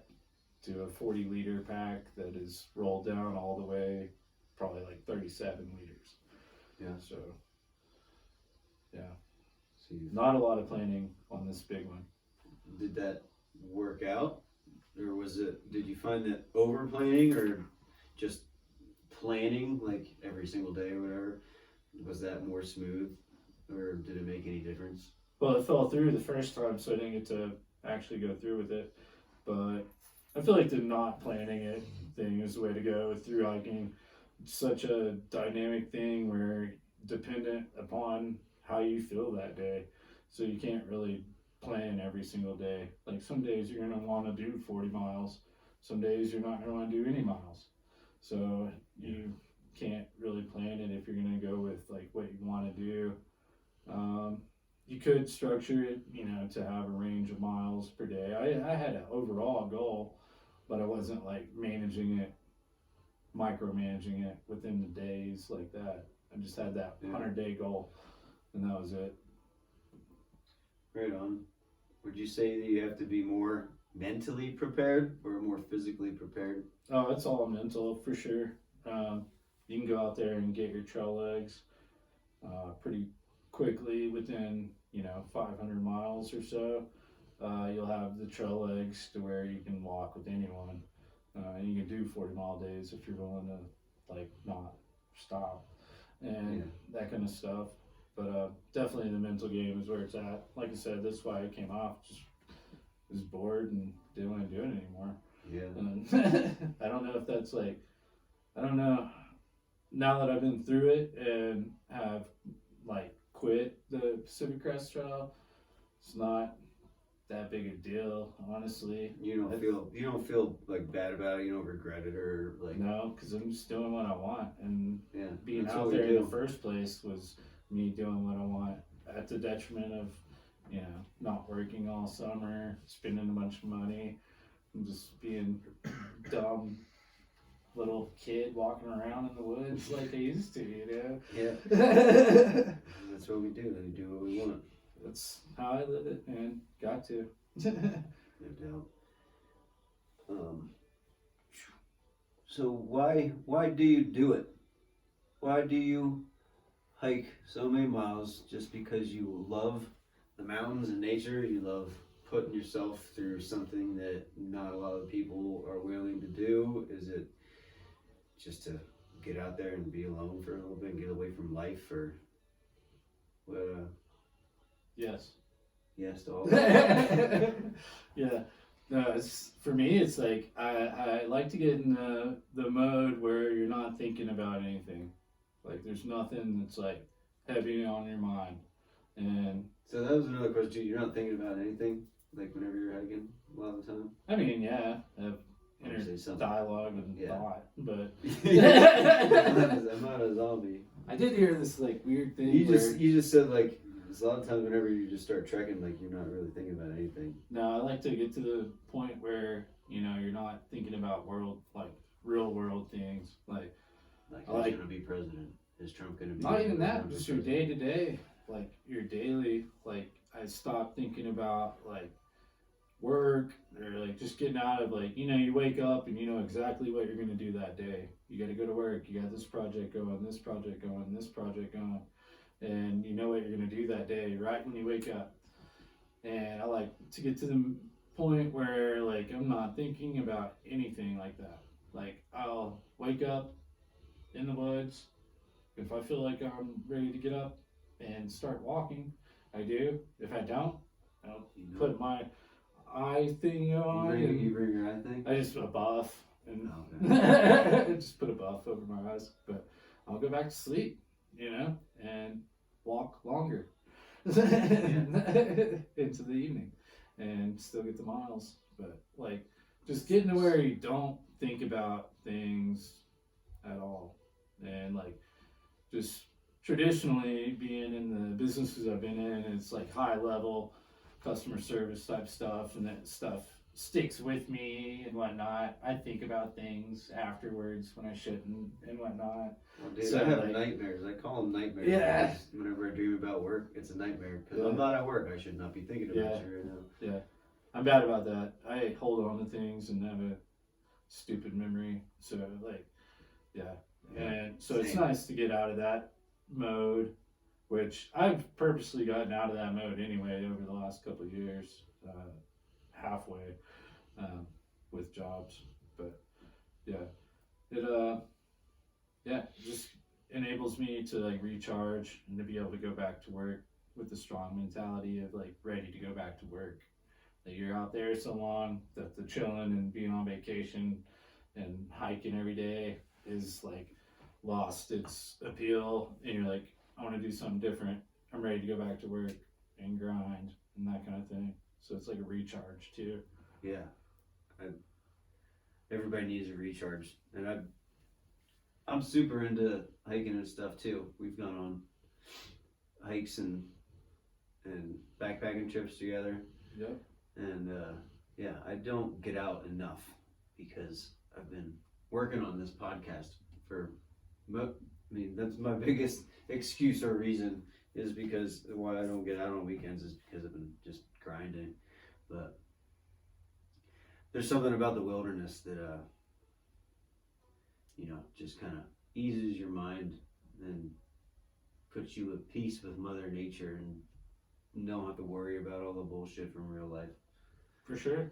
to a 40 liter pack that is rolled down all the way, probably like 37 liters. Yeah. So, yeah, So you, not a lot of planning on this big one. did that work out? Or did you find that over planning or just planning like every single day or whatever? Was that more smooth or did it make any difference? Well, it fell through the first time, so I didn't get to actually go through with it. But I feel like the not planning it thing is the way to go with through hiking. such a dynamic thing where dependent upon how you feel that day. So you can't really plan every single day. Like some days you're gonna want to do 40 miles. Some days you're not gonna want to do any miles. So you can't really plan it if you're gonna go with like what you want to do. You could structure it, to have a range of miles per day. I had an overall goal, but I wasn't like micromanaging it within the days like that. I just had that 100-day goal, and that was it. Right on. Would you say that you have to be more mentally prepared or more physically prepared? Oh, it's all mental for sure. You can go out there and get your trail legs pretty quickly within 500 miles or so. You'll have the trail legs to where you can walk with anyone. And you can do 40-mile days if you're willing to like not stop and that kind of stuff. But definitely the mental game is where it's at. Like I said, that's why I came off. Just was bored and didn't want to do it anymore. Yeah. And I don't know if that's like, I don't know. Now that I've been through it and have like quit the Pacific Crest Trail, it's not that big a deal, honestly. You don't feel like bad about it. You don't regret it or like. No, because I'm just doing what I want, and being that's out what we there in do. the first place was me doing what I want at the detriment of not working all summer, spending a bunch of money, and just being dumb little kid walking around in the woods like I used to, Yeah. That's what we do. We do what we want. That's how I live it, and got to. No doubt. So why do you do it? Why do you hike so many miles? Just because you love the mountains and nature? You love putting yourself through something that not a lot of people are willing to do? Is it just to get out there and be alone for a little bit and get away from life, or what? Yes. Yes to all. Yeah. No, for me, it's like I like to get in the mode where you're not thinking about anything. Like there's nothing that's like heavy on your mind. And So that was another question. You're not thinking about anything, like whenever you're hiking a lot of the time? I mean, yeah, inner Obviously something. dialogue and thought, but I'm not a zombie. I did hear this like weird thing. You just said like a lot of times whenever you just start trekking, like you're not really thinking about anything. No, I like to get to the point where you're not thinking about real world things. Like Who's gonna be president? Is Trump gonna be? not even that, just your day to day, like your daily. Like I stopped thinking about like work or like just getting out of like you wake up and you know exactly what you're gonna do that day. You got to go to work. You got this project going, this project going, this project going. And you know what you're going to do that day right when you wake up. And I like to get to the point where like I'm not thinking about anything like that. Like I'll wake up in the woods. If I feel like I'm ready to get up and start walking, I do. If I don't, I'll put my eye thing on. You bring your eye thing? I just put a buff and just put a buff over my eyes. But I'll go back to sleep, and walk longer into the evening and still get the miles. But like just getting to where you don't think about things at all. And like just traditionally being in the businesses I've been in, it's like high level customer service type stuff, and that stuff sticks with me and whatnot. I think about things afterwards when I shouldn't and whatnot. Well, dude, So, I have like- nightmares. I call them nightmares. Yeah. because Whenever I dream about work, it's a nightmare. Because Yeah. I'm not at work. I should not be thinking about Yeah. you right now. Yeah, I'm bad about that. I hold on to things and have a stupid memory. So like, yeah. And so it's Same. nice to get out of that mode, which I've purposely gotten out of that mode anyway over the last couple of years, halfway, with jobs. But yeah, it just enables me to like recharge and to be able to go back to work with the strong mentality of like ready to go back to work. Like you're out there so long that the chilling and being on vacation and hiking every day is like lost its appeal, and you're like, I want to do something different. I'm ready to go back to work and grind and that kind of thing. So it's like a recharge too. Yeah. Everybody needs a recharge, and I'm super into hiking and stuff too. We've gone on hikes and backpacking trips together. Yep. And yeah, I don't get out enough because I've been working on this podcast that's my biggest excuse or reason, is because why I don't get out on weekends is because I've been just grinding. But there's something about the wilderness that just kind of eases your mind and puts you at peace with Mother Nature, and don't have to worry about all the bullshit from real life. For sure.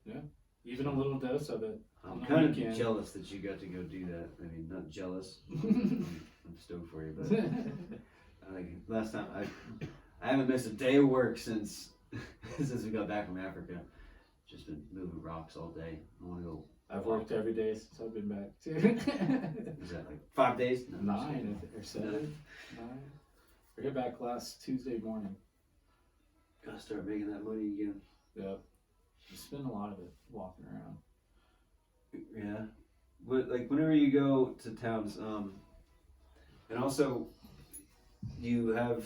Yeah. Even a little dose of it. I'm kind of jealous that you got to go do that. I mean, not jealous. I'm stoked for you, but last time I haven't missed a day of work since we got back from Africa. Just been moving rocks all day. I want to go. I've worked every day since I've been back too. Is that like 5 days? No, 9 or 7. 9. I got back last Tuesday morning. Gotta start making that money again. Yeah. I spend a lot of it walking around. Yeah. But like whenever you go to towns, and also you have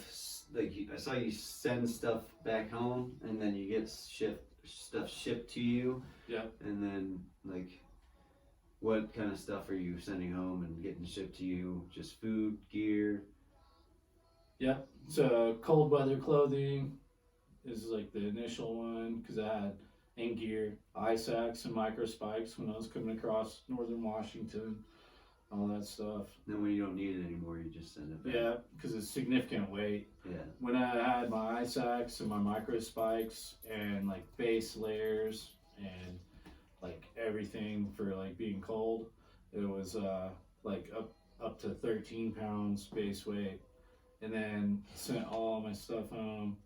I saw you send stuff back home, and then you get stuff shipped to you. Yeah. And then like, what kind of stuff are you sending home and getting shipped to you? Just food, gear? Yeah. So cold weather clothing is like the initial one, because I had and gear, ice axe and micro spikes when I was coming across northern Washington, all that stuff. Then when you don't need it anymore, you just send it back. Yeah, because it's significant weight. Yeah. When I had my ice axe and my micro spikes and like base layers and like everything for like being cold, it was like up to 13 pounds base weight, and then sent all my stuff home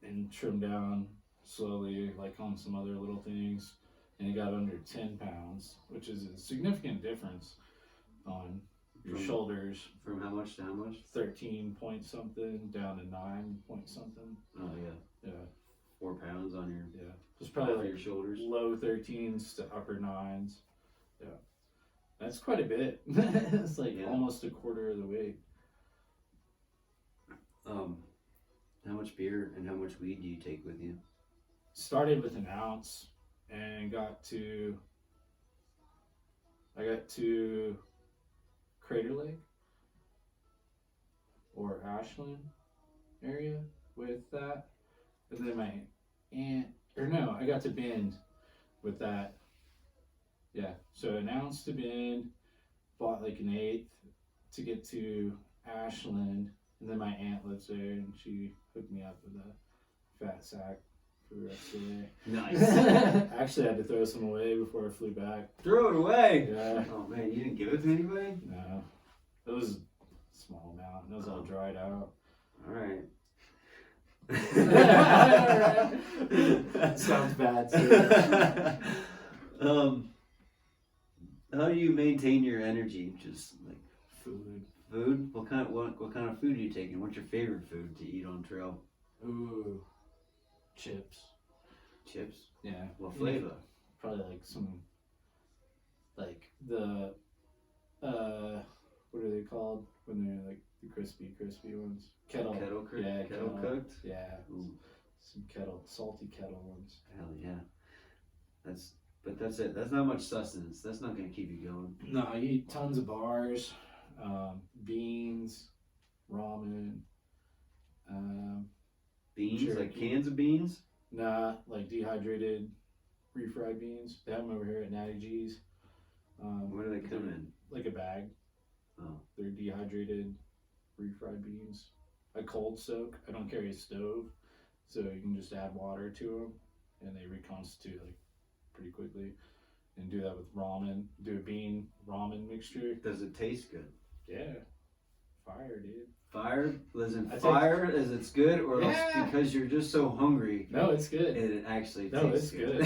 and trimmed down slowly, like on some other little things, and it got under 10 pounds, which is a significant difference on your shoulders. From how much to how much? 13 point something down to 9 point something. Oh yeah. Yeah. 4 pounds on your It's probably like your shoulders. Low 13s to upper 9s. Yeah. That's quite a bit. It's like almost a quarter of the weight. How much beer and how much weed do you take with you? Started with an ounce and I got to Crater Lake or Ashland area with that. And then I got to Bend with that. Yeah, so an ounce to Bend, bought like an eighth to get to Ashland, and then my aunt lives there and she hooked me up with a fat sack for the rest of the day. Nice. Actually, I had to throw some away before I flew back. Throw it away? Yeah. Oh man, you didn't give it to anybody? No. It was a small amount. It was all dried out. Alright. That sounds bad too. How do you maintain your energy? Just like Food. food? What kind of food are you taking? What's your favorite food to eat on trail? Ooh. Chips. Chips? Yeah. What flavor? Probably like some, like the, what are they called when they're like the crispy ones? Kettle Cooked? Yeah. Ooh. Some salty kettle ones. Hell yeah. That's it. That's not much sustenance. That's not gonna keep you going. No, I eat tons of bars, beans, ramen. Beans? Cherokee. Like cans of beans? Nah, like dehydrated, refried beans. They have them over here at Natty G's. Where do they come in? Like a bag. Oh. They're dehydrated, refried beans. I cold soak. I don't carry a stove, so you can just add water to them, and they reconstitute like pretty quickly. And do that with ramen. Do a bean ramen mixture. Does it taste good? Yeah. Fire, dude. Fire? Listen, I fire is it's good, or else Yeah. because you're just so hungry. No, it's good. It actually No, tastes it's good.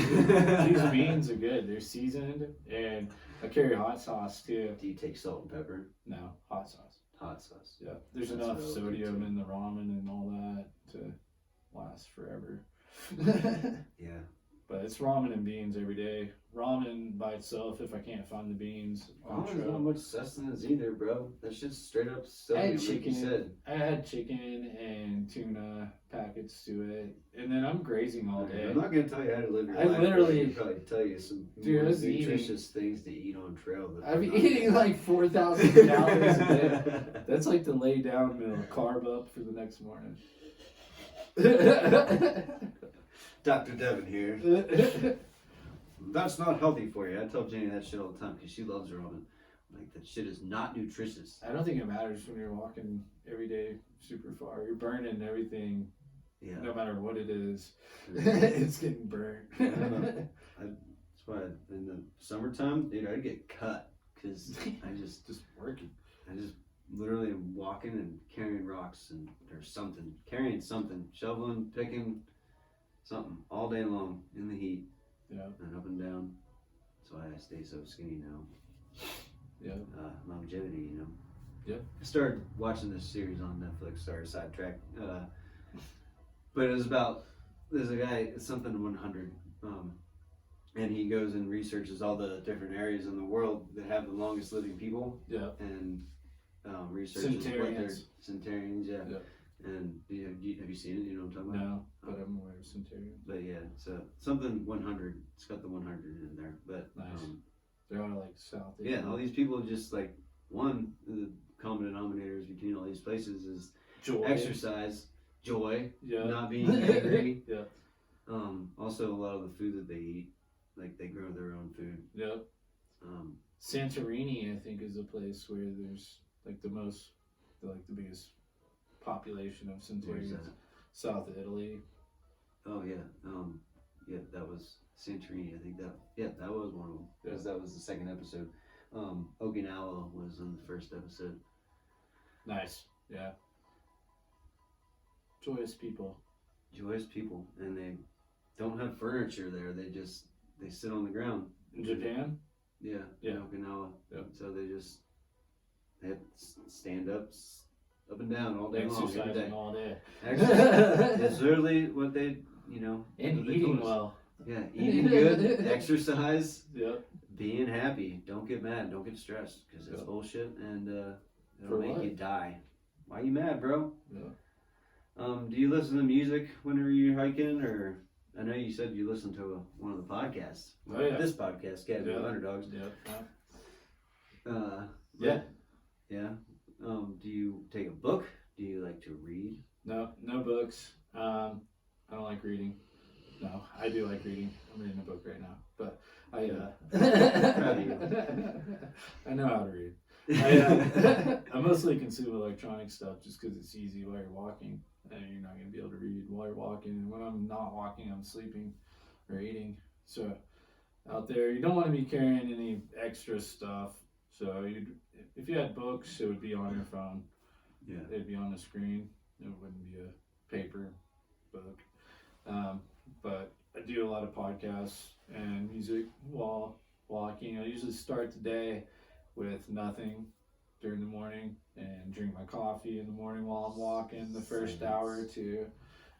These beans are good. They're seasoned, and I carry hot sauce too. Do you take salt and pepper? No, hot sauce. Hot sauce. Yeah, there's That's enough what I would do, sodium too. in the ramen and all that to last forever. Yeah. But it's ramen and beans every day. Ramen by itself, if I can't find the beans. on There's not trail. much sustenance either, bro. That's just straight up I sodium, had like you chicken. said. I had chicken and tuna packets to it, and then I'm grazing all day. I'm not gonna tell you how to live your I life. but literally- I can probably tell you some Dude, I more was eating- nutritious things to eat on trail. That I'm not- eating like 4,000 calories a day. That's like the lay down meal, carb up for the next morning. Dr. Devin here. That's not healthy for you. I tell Jenny that shit all the time because she loves ramen. Like, that shit is not nutritious. I don't think it matters when you're walking every day super far. You're burning everything, Yeah. no matter what it is. It's getting burnt. I don't know. That's why in the summertime, dude, I get cut because I just working. literally am walking and carrying rocks and there's something, carrying something, shoveling, picking something all day long in the heat. Yeah. And up and down. That's why I stay so skinny now. Yeah. Longevity, you know. Yep. I started watching this series on Netflix. Sorry, sidetrack. But it was about, there's a guy, it's something 100, and he goes and researches all the different areas in the world that have the longest living people, Yeah. and researches what they're Centurions. centurions, yeah. Yep. And have you seen it? You know what I'm talking about? No, but I'm aware of Centurion. But yeah, so something 100. It's got the 100 in there. But Nice. They're all like South. yeah, all these people just like the common denominators between all these places is Joy. exercise, joy, Yeah. not being angry. Yeah. Also, a lot of the food that they eat, like they grow their own food. Yep. Santorini, I think, is a place where there's like the biggest population of Where's centurions. that? South of Italy. Oh yeah, yeah, that was Santorini. I think that was one of them. Because that was the second episode. Okinawa was in the first episode. Nice. Yeah. Joyous people. Joyous people, and they don't have furniture there. They sit on the ground. In Japan? Yeah, Yeah. in Okinawa. Yep. So they have to stand up and down all day long, every day. Exercising all day. Exercise is literally what they, And what they told eating us. well. Yeah, eating good, exercise, Yep. being happy. Don't get mad. Don't get stressed because it's Yep. bullshit and For it'll make what? you die. Why you mad, bro? Yeah. Do you listen to music whenever you're hiking, or I know you said you listened to one of the podcasts. Oh, yeah. This podcast, Academy of Yeah. Underdogs. Yep. Yeah. Yeah. Do you take a book? Do you like to read? No books. I don't like reading. No, I do like reading. I'm reading a book right now, but I Proud of you. I know how to read. I mostly consume electronic stuff just because it's easy while you're walking, and you're not gonna be able to read while you're walking. And when I'm not walking, I'm sleeping or eating. So out there, you don't want to be carrying any extra stuff. So if you had books, it would be on your phone. Yeah. They'd be on the screen. It wouldn't be a paper book. But I do a lot of podcasts and music while walking. I usually start the day with nothing during the morning and drink my coffee in the morning while I'm walking the first hour or two,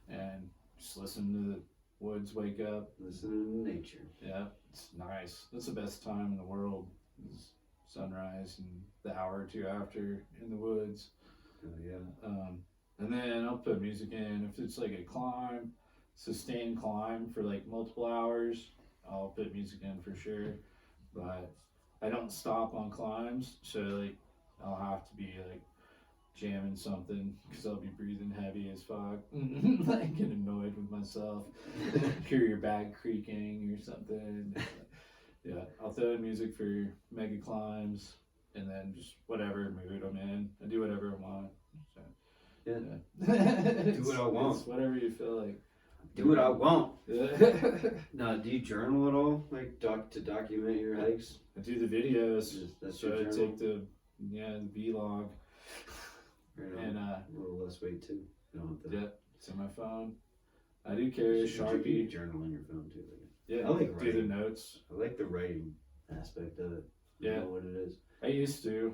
and just listen to the woods wake up. Listening to nature. Yeah, it's nice. That's the best time in the world, is sunrise and the hour or two after in the woods. Oh yeah. And then I'll put music in. If it's like a climb, sustained climb for like multiple hours, I'll put music in for sure. But I don't stop on climbs, so like I'll have to be like jamming something because I'll be breathing heavy as fuck. Like get annoyed with myself. Hear your bag creaking or something. Yeah, I'll throw in music for mega climbs and then just whatever mood I'm in. I do whatever I want. So, Yeah. do what I want. It's whatever you feel like. Do what I want. Yeah. Now, do you journal at all? Like to document your hikes? I do the videos. That's So your I journal? take the vlog. Right And a little less weight too. You don't have to. yeah, it's on my phone. I do carry a You Sharpie. journal on your phone too. Yeah, I like do the writing. notes. I like the writing aspect of it. I Yeah. don't know what it is. I used to.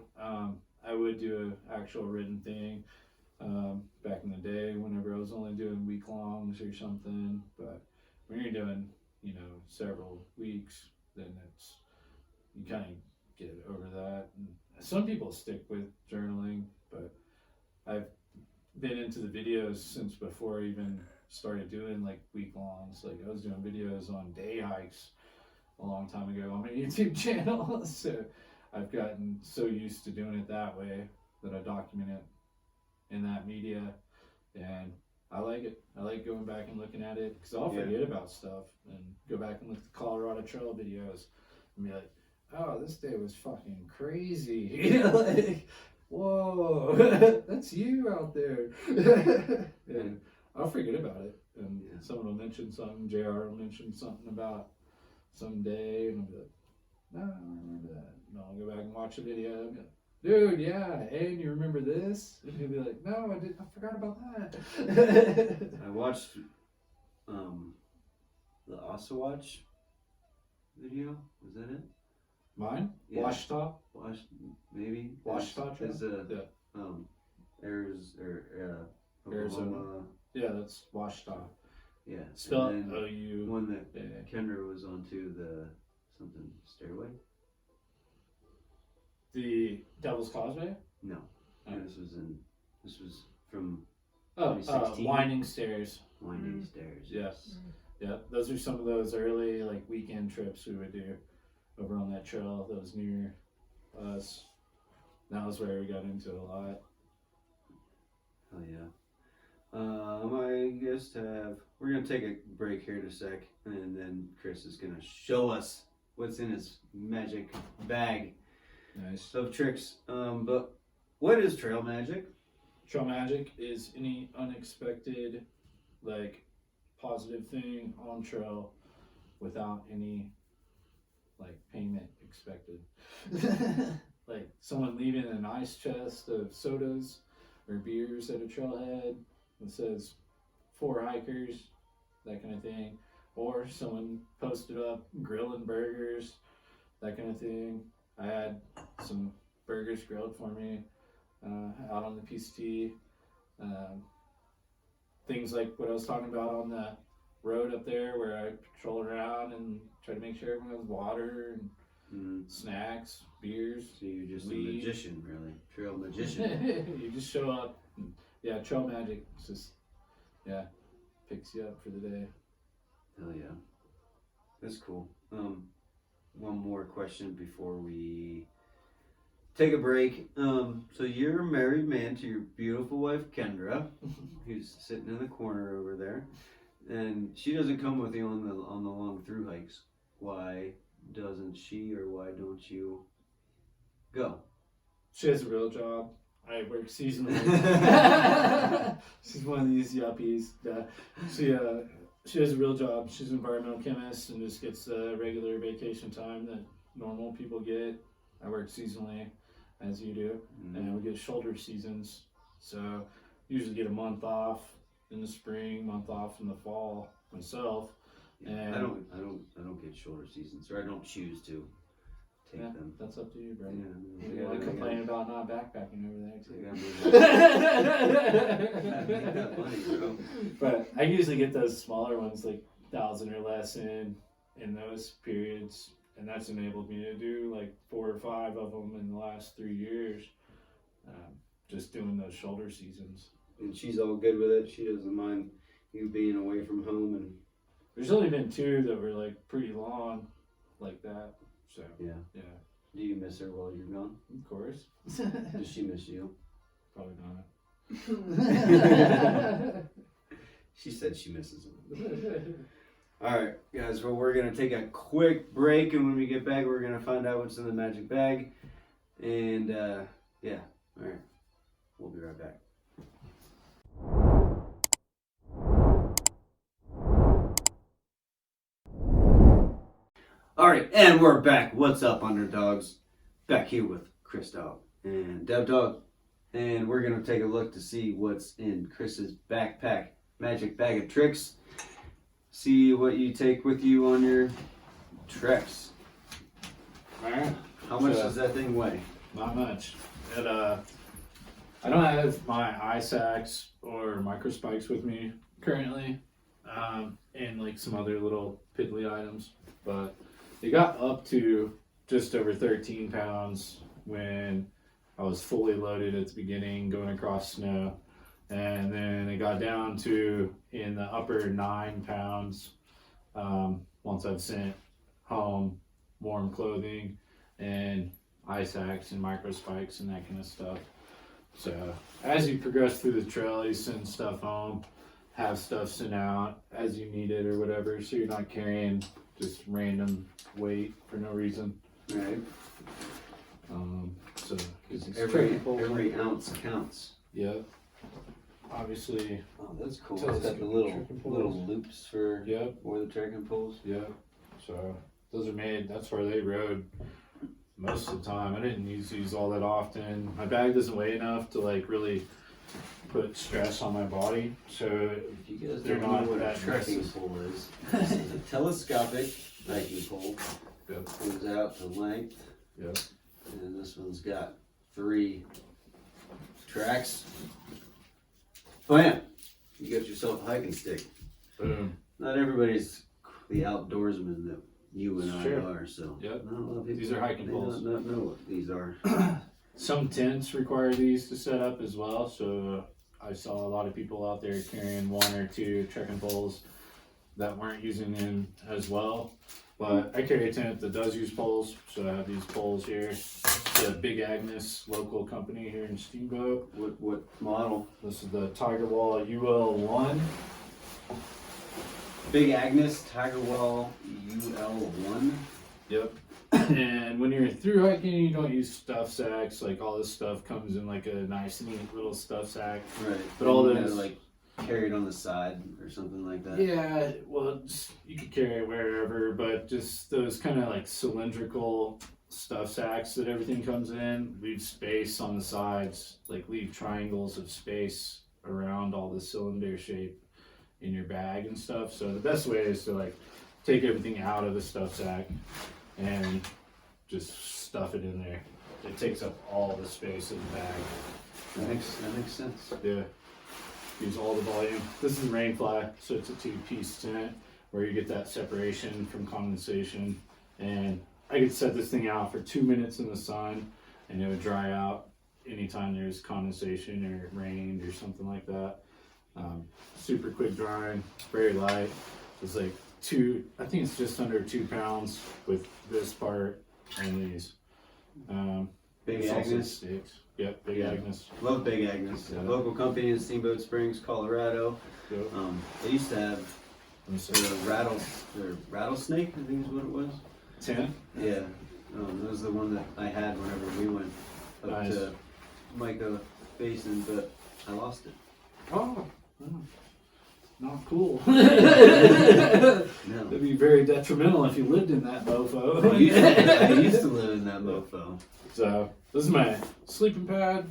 I would do an actual written thing back in the day whenever I was only doing week longs or something. But when you're doing, several weeks, then you kind of get over that. And some people stick with journaling, but I've been into the videos since before I even started doing like week longs. Like I was doing videos on day hikes a long time ago on my YouTube channel. So I've gotten so used to doing it that way that I document it in that media, and I like it. I like going back and looking at it because I'll forget about stuff and go back and look at the Colorado Trail videos and be like, oh, this day was fucking crazy. Like, whoa, that's you out there. And I'll forget about it. And someone will mention something, JR will mention something about some day, and I'll be like, no, I don't remember that. And I'll go back and watch the video and be like, dude, yeah, and you remember this? And he'll be like, no, I forgot about that. I watched the Osawatch video. Was that it? Mine? Yeah. Washita? Maybe. Washita Trail? Is Arizona. Oklahoma. Yeah, that's Washita. Yeah. Spelled And then O-U. one that Kendra was onto, the something stairway. The Devil's Causeway? No. Oh. This was from Oh, 2016. Winding Stairs. Winding Stairs. Yes. Yeah, those are some of those early like weekend trips we would do over on that trail that was near us. That was where we got into it a lot. Oh yeah. I guess we're gonna take a break here in a sec, and then Chris is gonna show us what's in his magic bag Nice. of tricks. But what is trail magic? Trail magic is any unexpected, like, positive thing on trail without any, like, payment expected. Like someone leaving an ice chest of sodas or beers at a trailhead that says 4 hikers, that kind of thing. Or someone posted up grilling burgers, that kind of thing. I had some burgers grilled for me out on the PCT. Things like what I was talking about on the road up there where I patrol around and try to make sure everyone has water and snacks, beers. So you're just weed. a magician, really. Trail magician. You just show up. And, yeah, trail magic. It's just, picks you up for the day. Hell yeah. That's cool. One more question before we take a break. So you're a married man to your beautiful wife, Kendra, who's sitting in the corner over there. And she doesn't come with you on the long through hikes. Why doesn't she, or why don't you go? She has a real job. I work seasonally. She's one of these yuppies. She has a real job. She's an environmental chemist and just gets the regular vacation time that normal people get. I work seasonally, as you do, and we get shoulder seasons. So usually get a month off in the spring, month off in the fall myself. And I don't get shoulder seasons, or I don't choose to take them. That's up to you, bro. Yeah, You want to complain about not backpacking over there too. Make that money, bro. But I usually get those smaller ones, like 1,000 or less in those periods, and that's enabled me to do like 4 or 5 of them in the last 3 years, just doing those shoulder seasons. And she's all good with it. She doesn't mind you being away from home. And there's only been 2 that were like pretty long, like that. So yeah. Do you miss her while you're gone? Of course. Does she miss you? Probably not. She said she misses him. Alright, guys, well, we're going to take a quick break, and when we get back, we're going to find out what's in the magic bag. And, alright, we'll be right back. Alright, and we're back. What's up, Underdawgs? Back here with Chris Dog and Dev Dog and we're gonna take a look to see what's in Chris's backpack, magic bag of tricks. See what you take with you on your treks. Alright. How much does that thing weigh? Not much. I don't have my eye sacks or micro spikes with me currently, and like some other little piddly items, but it got up to just over 13 pounds when I was fully loaded at the beginning going across snow, and then it got down to in the upper 9 pounds once I've sent home warm clothing and eye sacks and micro spikes and that kind of stuff. So as you progress through the trail, you send stuff home, have stuff sent out as you need it or whatever, so you're not carrying just random weight for no reason. Right. So Every ounce counts. Yep. Obviously. Oh, that's cool. Tells It's got the you little trekking poles. little loops for Yep. where the trekking poles. Yep. So those are made. That's where they rode most of the time. I didn't use these all that often. My bag doesn't weigh enough to like really put stress on my body. So If you guys they're don't know not what a that trekking massive. pole is, this is a telescopic hiking pole. Yep. Goes out to length, Yep. and this one's got 3 tracks. Bam! You got yourself a hiking stick. Boom. Not everybody's the outdoorsman that you and Sure. I are, so Yep. not a lot of people These are hiking may poles. not know what these are. Some tents require these to set up as well. So I saw a lot of people out there carrying 1 or 2 trekking poles that weren't using them as well. But I carry a tent that does use poles, so I have these poles here. It's a Big Agnes local company here in Steamboat. What model? This is the Tiger Wall UL1. Big Agnes Tiger Wall UL1. Yep. And when you're through hiking, you don't use stuff sacks. Like all this stuff comes in like a nice, neat little stuff sack. Right. But all You gotta, those- like carry it on the side or something like that. Yeah, well, you could carry it wherever, but just those kind of like cylindrical stuff sacks that everything comes in, leave space on the sides, like leave triangles of space around all the cylinder shape in your bag and stuff. So the best way is to like take everything out of the stuff sack and just stuff it in there. It takes up all the space in the bag. That makes sense. Yeah. Use all the volume. This is rain fly, so it's a 2-piece tent where you get that separation from condensation. And I could set this thing out for 2 minutes in the sun and it would dry out anytime there's condensation or it rained or something like that. Super quick drying, very light. It's like I think it's just under 2 pounds with this part and these. Big It's also Agnes. sticks. Yep, Big Yeah. Agnes. Love Big Agnes. Yeah. Local company in Steamboat Springs, Colorado. Yep. They used to have Let me see. the rattlesnake, I think is what it was. 10. Yeah. That was the one that I had whenever we went up Nice. to Micah Basin, but I lost it. Oh, not cool. No. That'd be very detrimental if you lived in that mofo. I used to live in that mofo. So this is my sleeping pad.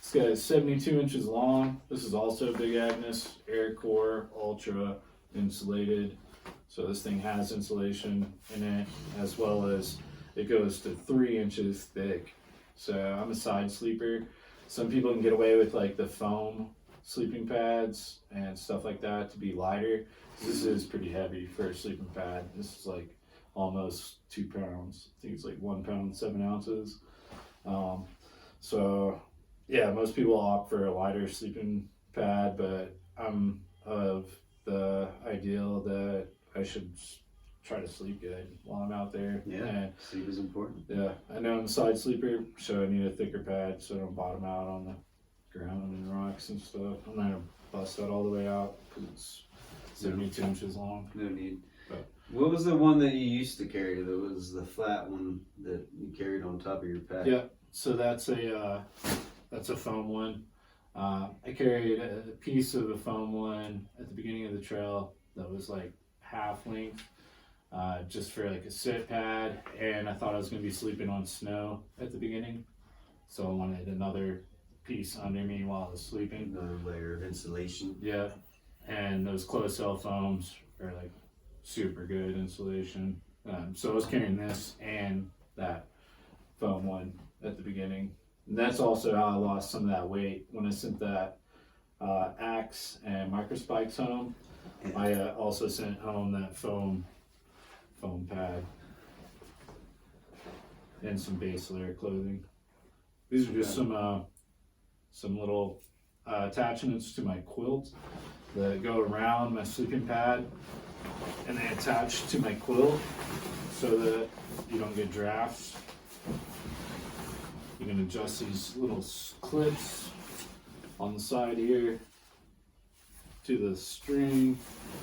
This guy is 72 inches long. This is also Big Agnes Air Core Ultra insulated. So this thing has insulation in it, as well as it goes to 3 inches thick. So I'm a side sleeper. Some people can get away with like the foam sleeping pads and stuff like that to be lighter. This is pretty heavy for a sleeping pad. This is like almost 2 pounds. I think it's like 1 pound 7 ounces. So yeah, most people opt for a lighter sleeping pad, but I'm of the ideal that I should try to sleep good while I'm out there. Yeah, And sleep is important. yeah, I know I'm a side sleeper, so I need a thicker pad so I don't bottom out on the ground and rocks and stuff. I'm not gonna bust that all the way out because it's 72 inches long. No need. But- What was the one that you used to carry? That was the flat one that you carried on top of your pack. Yeah, so that's a foam one. I carried a piece of a foam one at the beginning of the trail that was like half length, just for like a sit pad, and I thought I was gonna be sleeping on snow at the beginning, so I wanted another piece under me while I was sleeping. Another layer of insulation. Yeah, and those closed cell foams are like super good insulation. So I was carrying this and that foam one at the beginning. And that's also how I lost some of that weight when I sent that Axe and microspikes home. I also sent home that foam pad and some base layer clothing. These are just some little attachments to my quilt that go around my sleeping pad, and they attach to my quilt so that you don't get drafts. You can adjust these little clips on the side here to the string,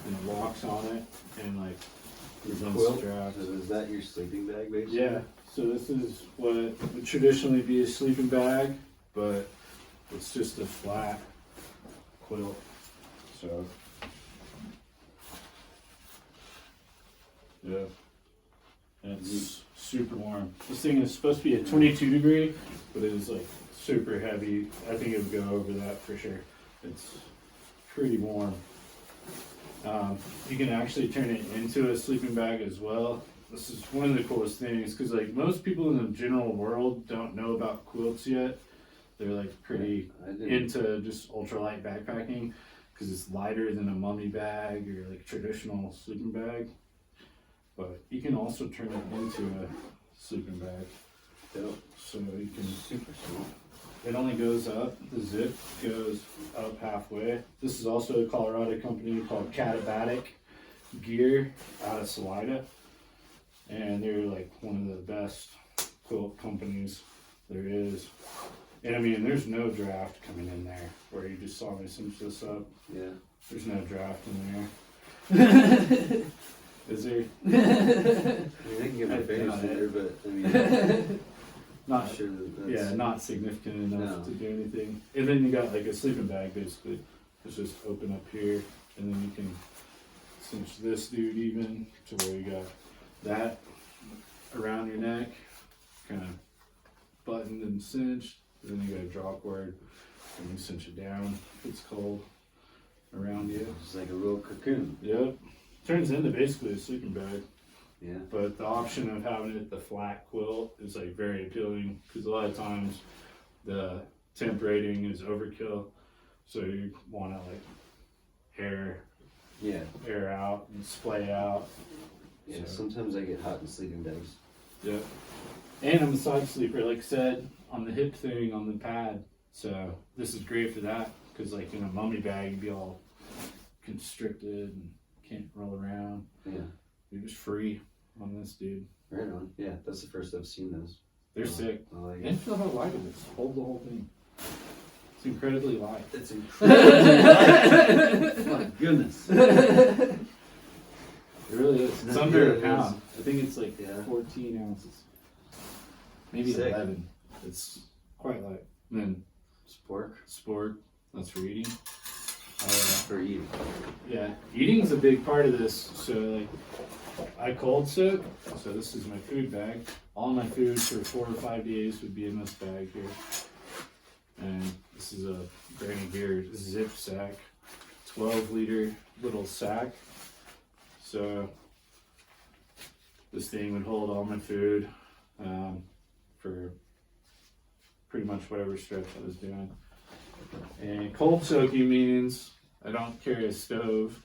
and it locks on it, and like prevents Quilt? drafts. So is that your sleeping bag, basically? Yeah, so this is what would traditionally be a sleeping bag, but it's just a flat quilt. So, yeah, and it's super warm. This thing is supposed to be a 22 degree, but it is like super heavy. I think it would go over that for sure. It's pretty warm. You can actually turn it into a sleeping bag as well. This is one of the coolest things because like most people in the general world don't know about quilts yet. They're like pretty into just ultralight backpacking because it's lighter than a mummy bag or like traditional sleeping bag. But you can also turn it into a sleeping bag. Yep. So you can Super small. it only goes up, the zip goes up halfway. This is also a Colorado company called Catabatic Gear out of Salida. And they're like one of the best quilt companies there is. And I mean, there's no draft coming in there where you just saw me cinch this up. Yeah. There's no draft in there. Is there? I mean, I can get my fingers in there, but I mean, Not sure that's... Yeah, not significant enough No. to do anything. And then you got like a sleeping bag basically. It's just open up here, and then you can cinch this dude even to where you got that around your neck, kind of buttoned and cinched. And then you got a drop cord, and you cinch it down if it's cold around you. It's like a real cocoon. Yep. Turns into basically a sleeping bag. Yeah. But the option of having it the flat quilt is like very appealing because a lot of times the temp rating is overkill, so you want to like air out and splay out. Yeah. So, Sometimes I get hot in sleeping bags. yep. And I'm a side sleeper, like I said, on the hip thing on the pad. So this is great for that because like in a mummy bag you'd be all constricted and can't roll around. Yeah. You're just free on this dude. Right on. Yeah, that's the first I've seen those. They're sick. I like it. And feel how light it is. Hold the whole thing. It's incredibly light. It's incredible. My goodness. It really is. It's Yeah, under it a pound. I think it's like Yeah. 14 ounces. Maybe Sick. 11. It's quite light. And then Spork sport, that's for eating. for eating. Yeah, eating's a big part of this. So like, I cold soak. So this is my food bag. All my food for 4 or 5 days would be in this bag here. And this is a Granny Gear zip sack, 12-liter little sack. So this thing would hold all my food for pretty much whatever stretch I was doing. And cold soaking means I don't carry a stove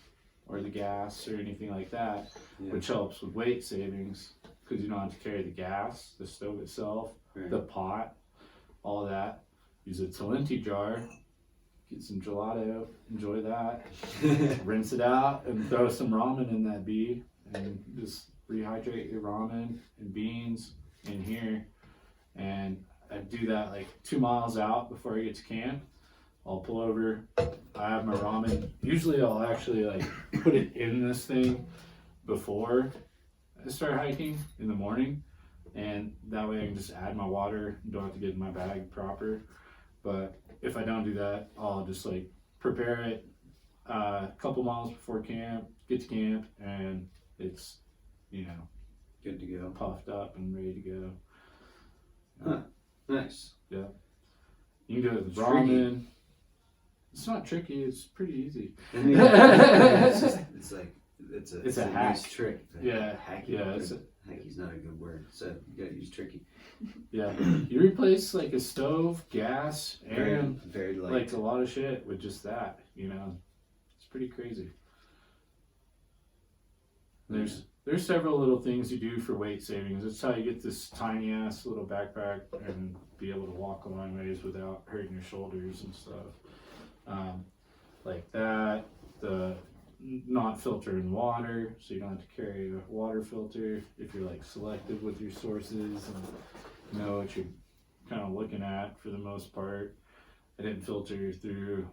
or the gas or anything like that, Yeah. which helps with weight savings because you don't have to carry the gas, the stove itself, Right. the pot, all of that. Use a Talenti jar, get some gelato, enjoy that, rinse it out, and throw some ramen in that bee, and just rehydrate your ramen and beans in here. And I do that like 2 miles out before I get to camp. I'll pull over, I have my ramen. Usually I'll actually like put it in this thing before I start hiking in the morning. And that way I can just add my water, don't have to get in my bag proper. But if I don't do that, I'll just like prepare it a couple miles before camp, get to camp, and it's, you know, Good to go. puffed up and ready to go. Huh. Nice. Yeah. You can go with It's ramen. tricky. It's not tricky. It's pretty easy. I mean, it's a hack. nice trick. Yeah. Hacky. Yeah. Hacky's not a good word. So you gotta use tricky. Yeah. You replace like a stove, gas, and Very light. like a lot of shit with just that. You know, it's pretty crazy. There's several little things you do for weight savings. That's how you get this tiny ass little backpack and be able to walk a long ways without hurting your shoulders and stuff. Like that, the not filtering water, so you don't have to carry a water filter if you're like selective with your sources and know what you're kind of looking at for the most part. I didn't filter through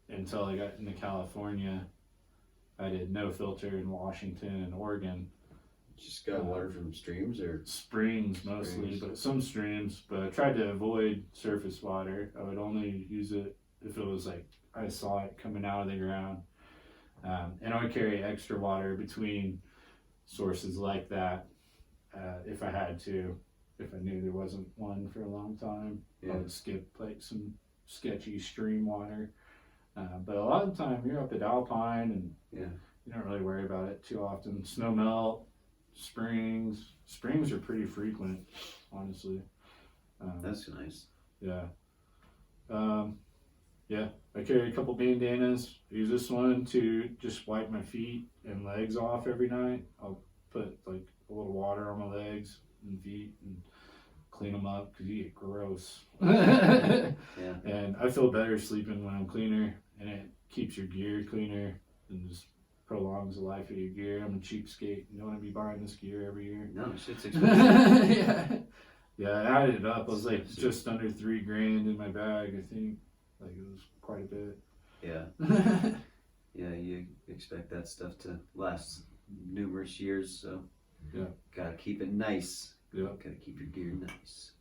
until I got into California. I did no filter in Washington and Oregon. Just got water from streams or Springs mostly, but some streams. But I tried to avoid surface water. I would only use it if it was like I saw it coming out of the ground. And I would carry extra water between sources like that if I had to. If I knew there wasn't one for a long time, I would skip like some sketchy stream water. But a lot of the time you're up at Alpine and you don't really worry about it too often. Snow melt, springs are pretty frequent, honestly. that's nice. Yeah. I carry a couple bandanas. I use this one to just wipe my feet and legs off every night. I'll put like a little water on my legs and feet and clean them up because you get gross. And I feel better sleeping when I'm cleaner, and it keeps your gear cleaner and just prolongs the life of your gear. I'm a cheapskate. You don't want to be buying this gear every year. No, shit's expensive. Yeah, I added it up. I was like just under $3,000 in my bag, I think. Like it was quite a bit. Yeah, you expect that stuff to last numerous years, so gotta keep it nice. Gotta keep your gear nice.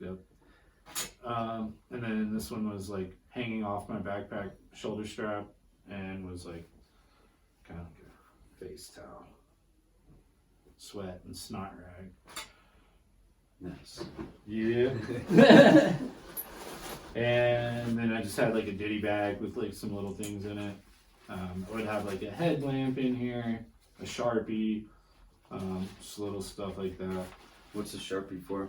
And then this one was like hanging off my backpack shoulder strap and was like kind of like a face towel, sweat and snot rag. Nice. Yeah. And then I just had like a ditty bag with like some little things in it. I would have like a headlamp in here, a Sharpie, just little stuff like that. What's the Sharpie for?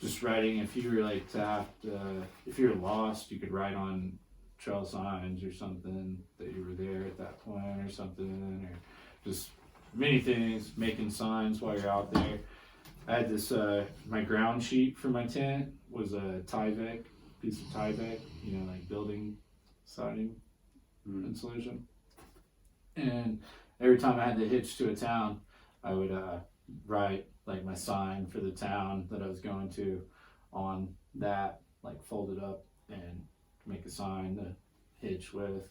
Just writing, if you were like tapped, if you were lost, you could write on trail signs or something that you were there at that point or something, or just many things, making signs while you're out there. I had this, my ground sheet for my tent was a Tyvek, piece of Tyvek, you know, like building siding insulation. And every time I had to hitch to a town, I would write like my sign for the town that I was going to on that, like fold it up and make a sign to hitch with.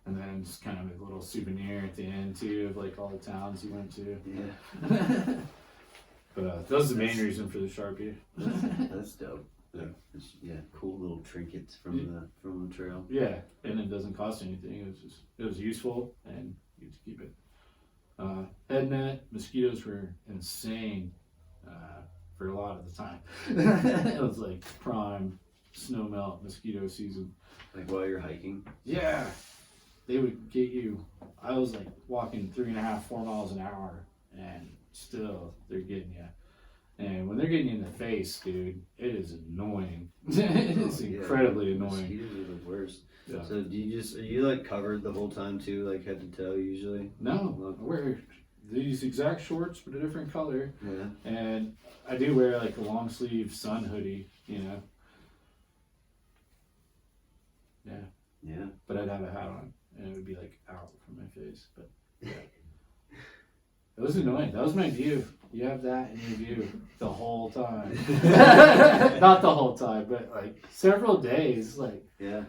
And then just kind of a little souvenir at the end too of like all the towns you went to. Yeah. But that was the main reason for the Sharpie. That's dope. Cool little trinkets from the trail. Yeah, and it doesn't cost anything. It was useful, and you get to keep it. Head net, mosquitoes were insane for a lot of the time. It was like prime snow melt mosquito season. Like while you're hiking? Yeah, they would get you. I was like walking 3.5, 4 miles an hour, and still they're getting you. And when they're getting you in the face, dude, it is annoying. It is incredibly annoying. Mosquitoes are the worst. Yeah. So are you like covered the whole time too, like head to toe usually? No, I wear these exact shorts but a different color. Yeah. And I do wear like a long sleeve sun hoodie, you know. Yeah. Yeah. But I'd have a hat on and it would be like out from my face. But yeah. It was annoying. That was my view. You have that in your view the whole time. Not the whole time, but like several days. Like yeah,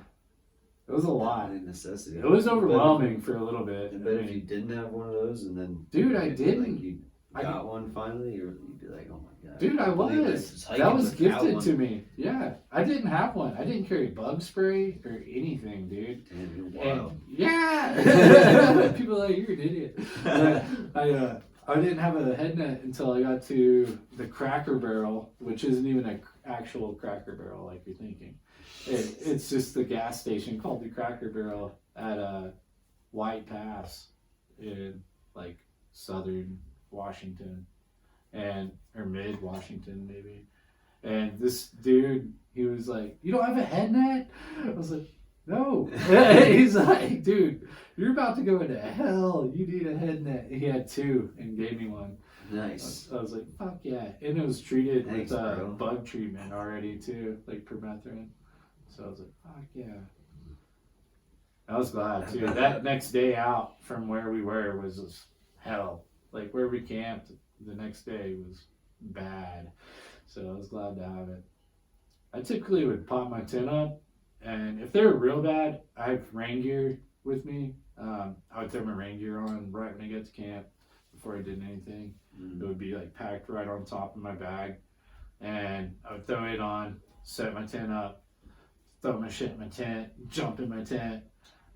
it was a lot. A necessity. It was overwhelming for a little bit. But if you didn't have one of those, and then dude, I didn't. Like you got one finally, you'd be like, oh my god. Dude, I was. That was gifted to me. Yeah, I didn't have one. I didn't carry bug spray or anything, dude. Damn, you're wild. And, yeah. People are like, you're an idiot. I didn't have a head net until I got to the Cracker Barrel, which isn't even actual Cracker Barrel like you're thinking. It's just the gas station called the Cracker Barrel at White Pass in like southern Washington or mid Washington maybe. And this dude, he was like, "You don't have a head net?" I was like, "No." He's like, "Dude, you're about to go into hell. You need a head net." He had 2 and gave me one. Nice. I was like, "Fuck yeah!" And it was treated Thanks, with bro. bug treatment already too, like permethrin. So I was like, "Fuck yeah!" I was glad too. That next day out from where we were was just hell. Like where we camped, the next day was bad. So I was glad to have it. I typically would pop my tent up, and if they were real bad, I have rain gear with me. I would throw my rain gear on right when I get to camp before I did anything. It would be like packed right on top of my bag, and I would throw it on, set my tent up, throw my shit in my tent, jump in my tent,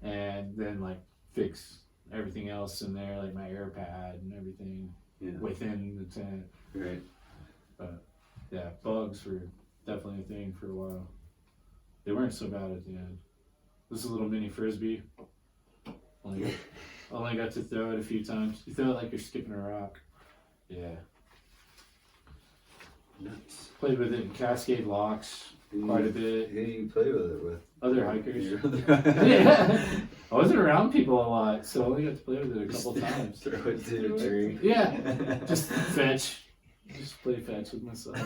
and then like fix everything else in there, like my air pad and everything within the tent. Right. But yeah, bugs were definitely a thing for a while. They weren't so bad at the end. This is a little mini frisbee. Only got to throw it a few times. You throw it like you're skipping a rock. Yeah. Nice. Played with it in Cascade Locks quite a bit. Who do you play with it with? Other hikers. Your other Yeah. I wasn't around people a lot, so I only got to play with it a couple times. Throw it to a tree. Yeah. Just fetch. Just play fetch with myself.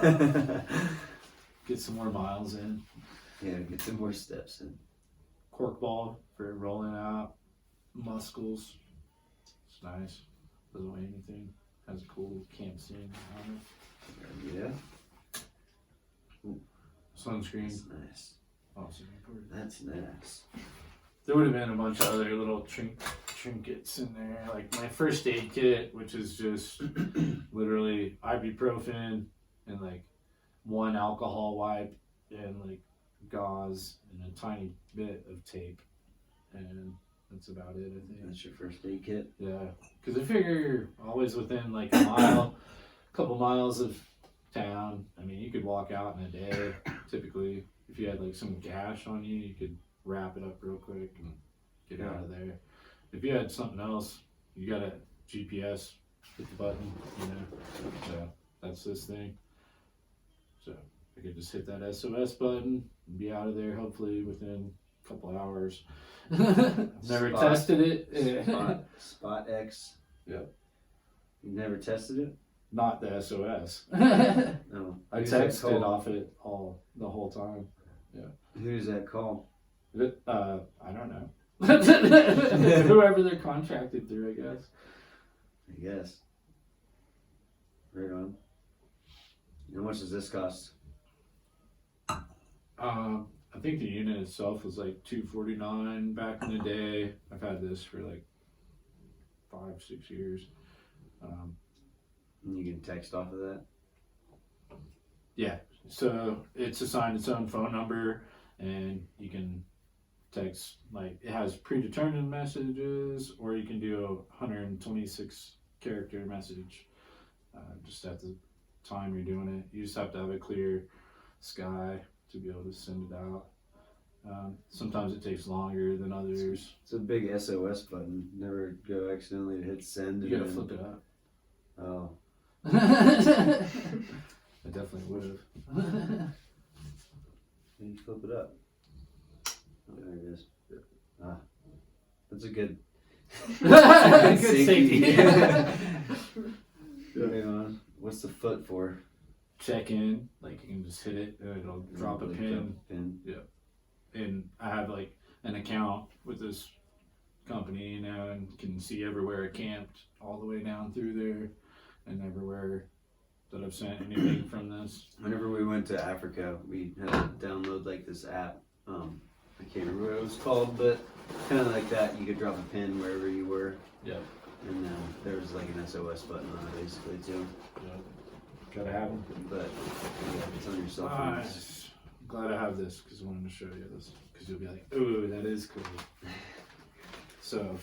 Get some more miles in. Yeah, get some more steps in. Cork ball for rolling out. Muscles. It's nice. Doesn't weigh anything. Has a cool camp scene on it. Yeah. Sunscreen. That's nice. Also important. That's nice. There would have been a bunch of other little trinkets in there, like my first aid kit, which is just literally ibuprofen and like one alcohol wipe and like gauze and a tiny bit of tape, and that's about it, I think. That's your first aid kit? Yeah, because I figure you're always within like a couple miles of town. I mean, you could walk out in a day, typically. If you had like some gash on you, you could wrap it up real quick and get out of there. If you had something else, you got a GPS, hit the button, you know. So that's this thing. So I could just hit that SOS button and be out of there hopefully within a couple hours. Never tested it. Spot X. Yep. You never tested it? Not the SOS. No. I texted off it the whole time. Yeah. Who's that call? I don't know. Whoever they're contracted through, I guess. Right on. How much does this cost? I think the unit itself was like $249 back in the day. I've had this for like 5-6 years. And you can text off of that? Yeah, so it's assigned its own phone number, and you can text, like, it has predetermined messages, or you can do a 126 character message just at the time you're doing it. You just have to have a clear sky to be able to send it out. Sometimes it takes longer than others. It's a big SOS button. Never go accidentally to hit send. You gotta flip it up. Oh. I definitely would have. Can you flip it up? Oh, there it is. Ah, that's a good. Good safety. Moving on. What's the foot for? Check in, like you can just hit it and it'll drop a pin. Yeah. And I have like an account with this company, you know, and can see everywhere I camped all the way down through there and everywhere that I've sent anything from this. Whenever we went to Africa, we had to download like this app. I can't remember what it was called, but kind of like that. You could drop a pin wherever you were. Yeah. And there was like an SOS button on it basically too. Yeah. Gotta have them. But yeah, it's on your cell phone. Nice. I'm glad I have this because I wanted to show you this because you'll be like, ooh, that is cool. So,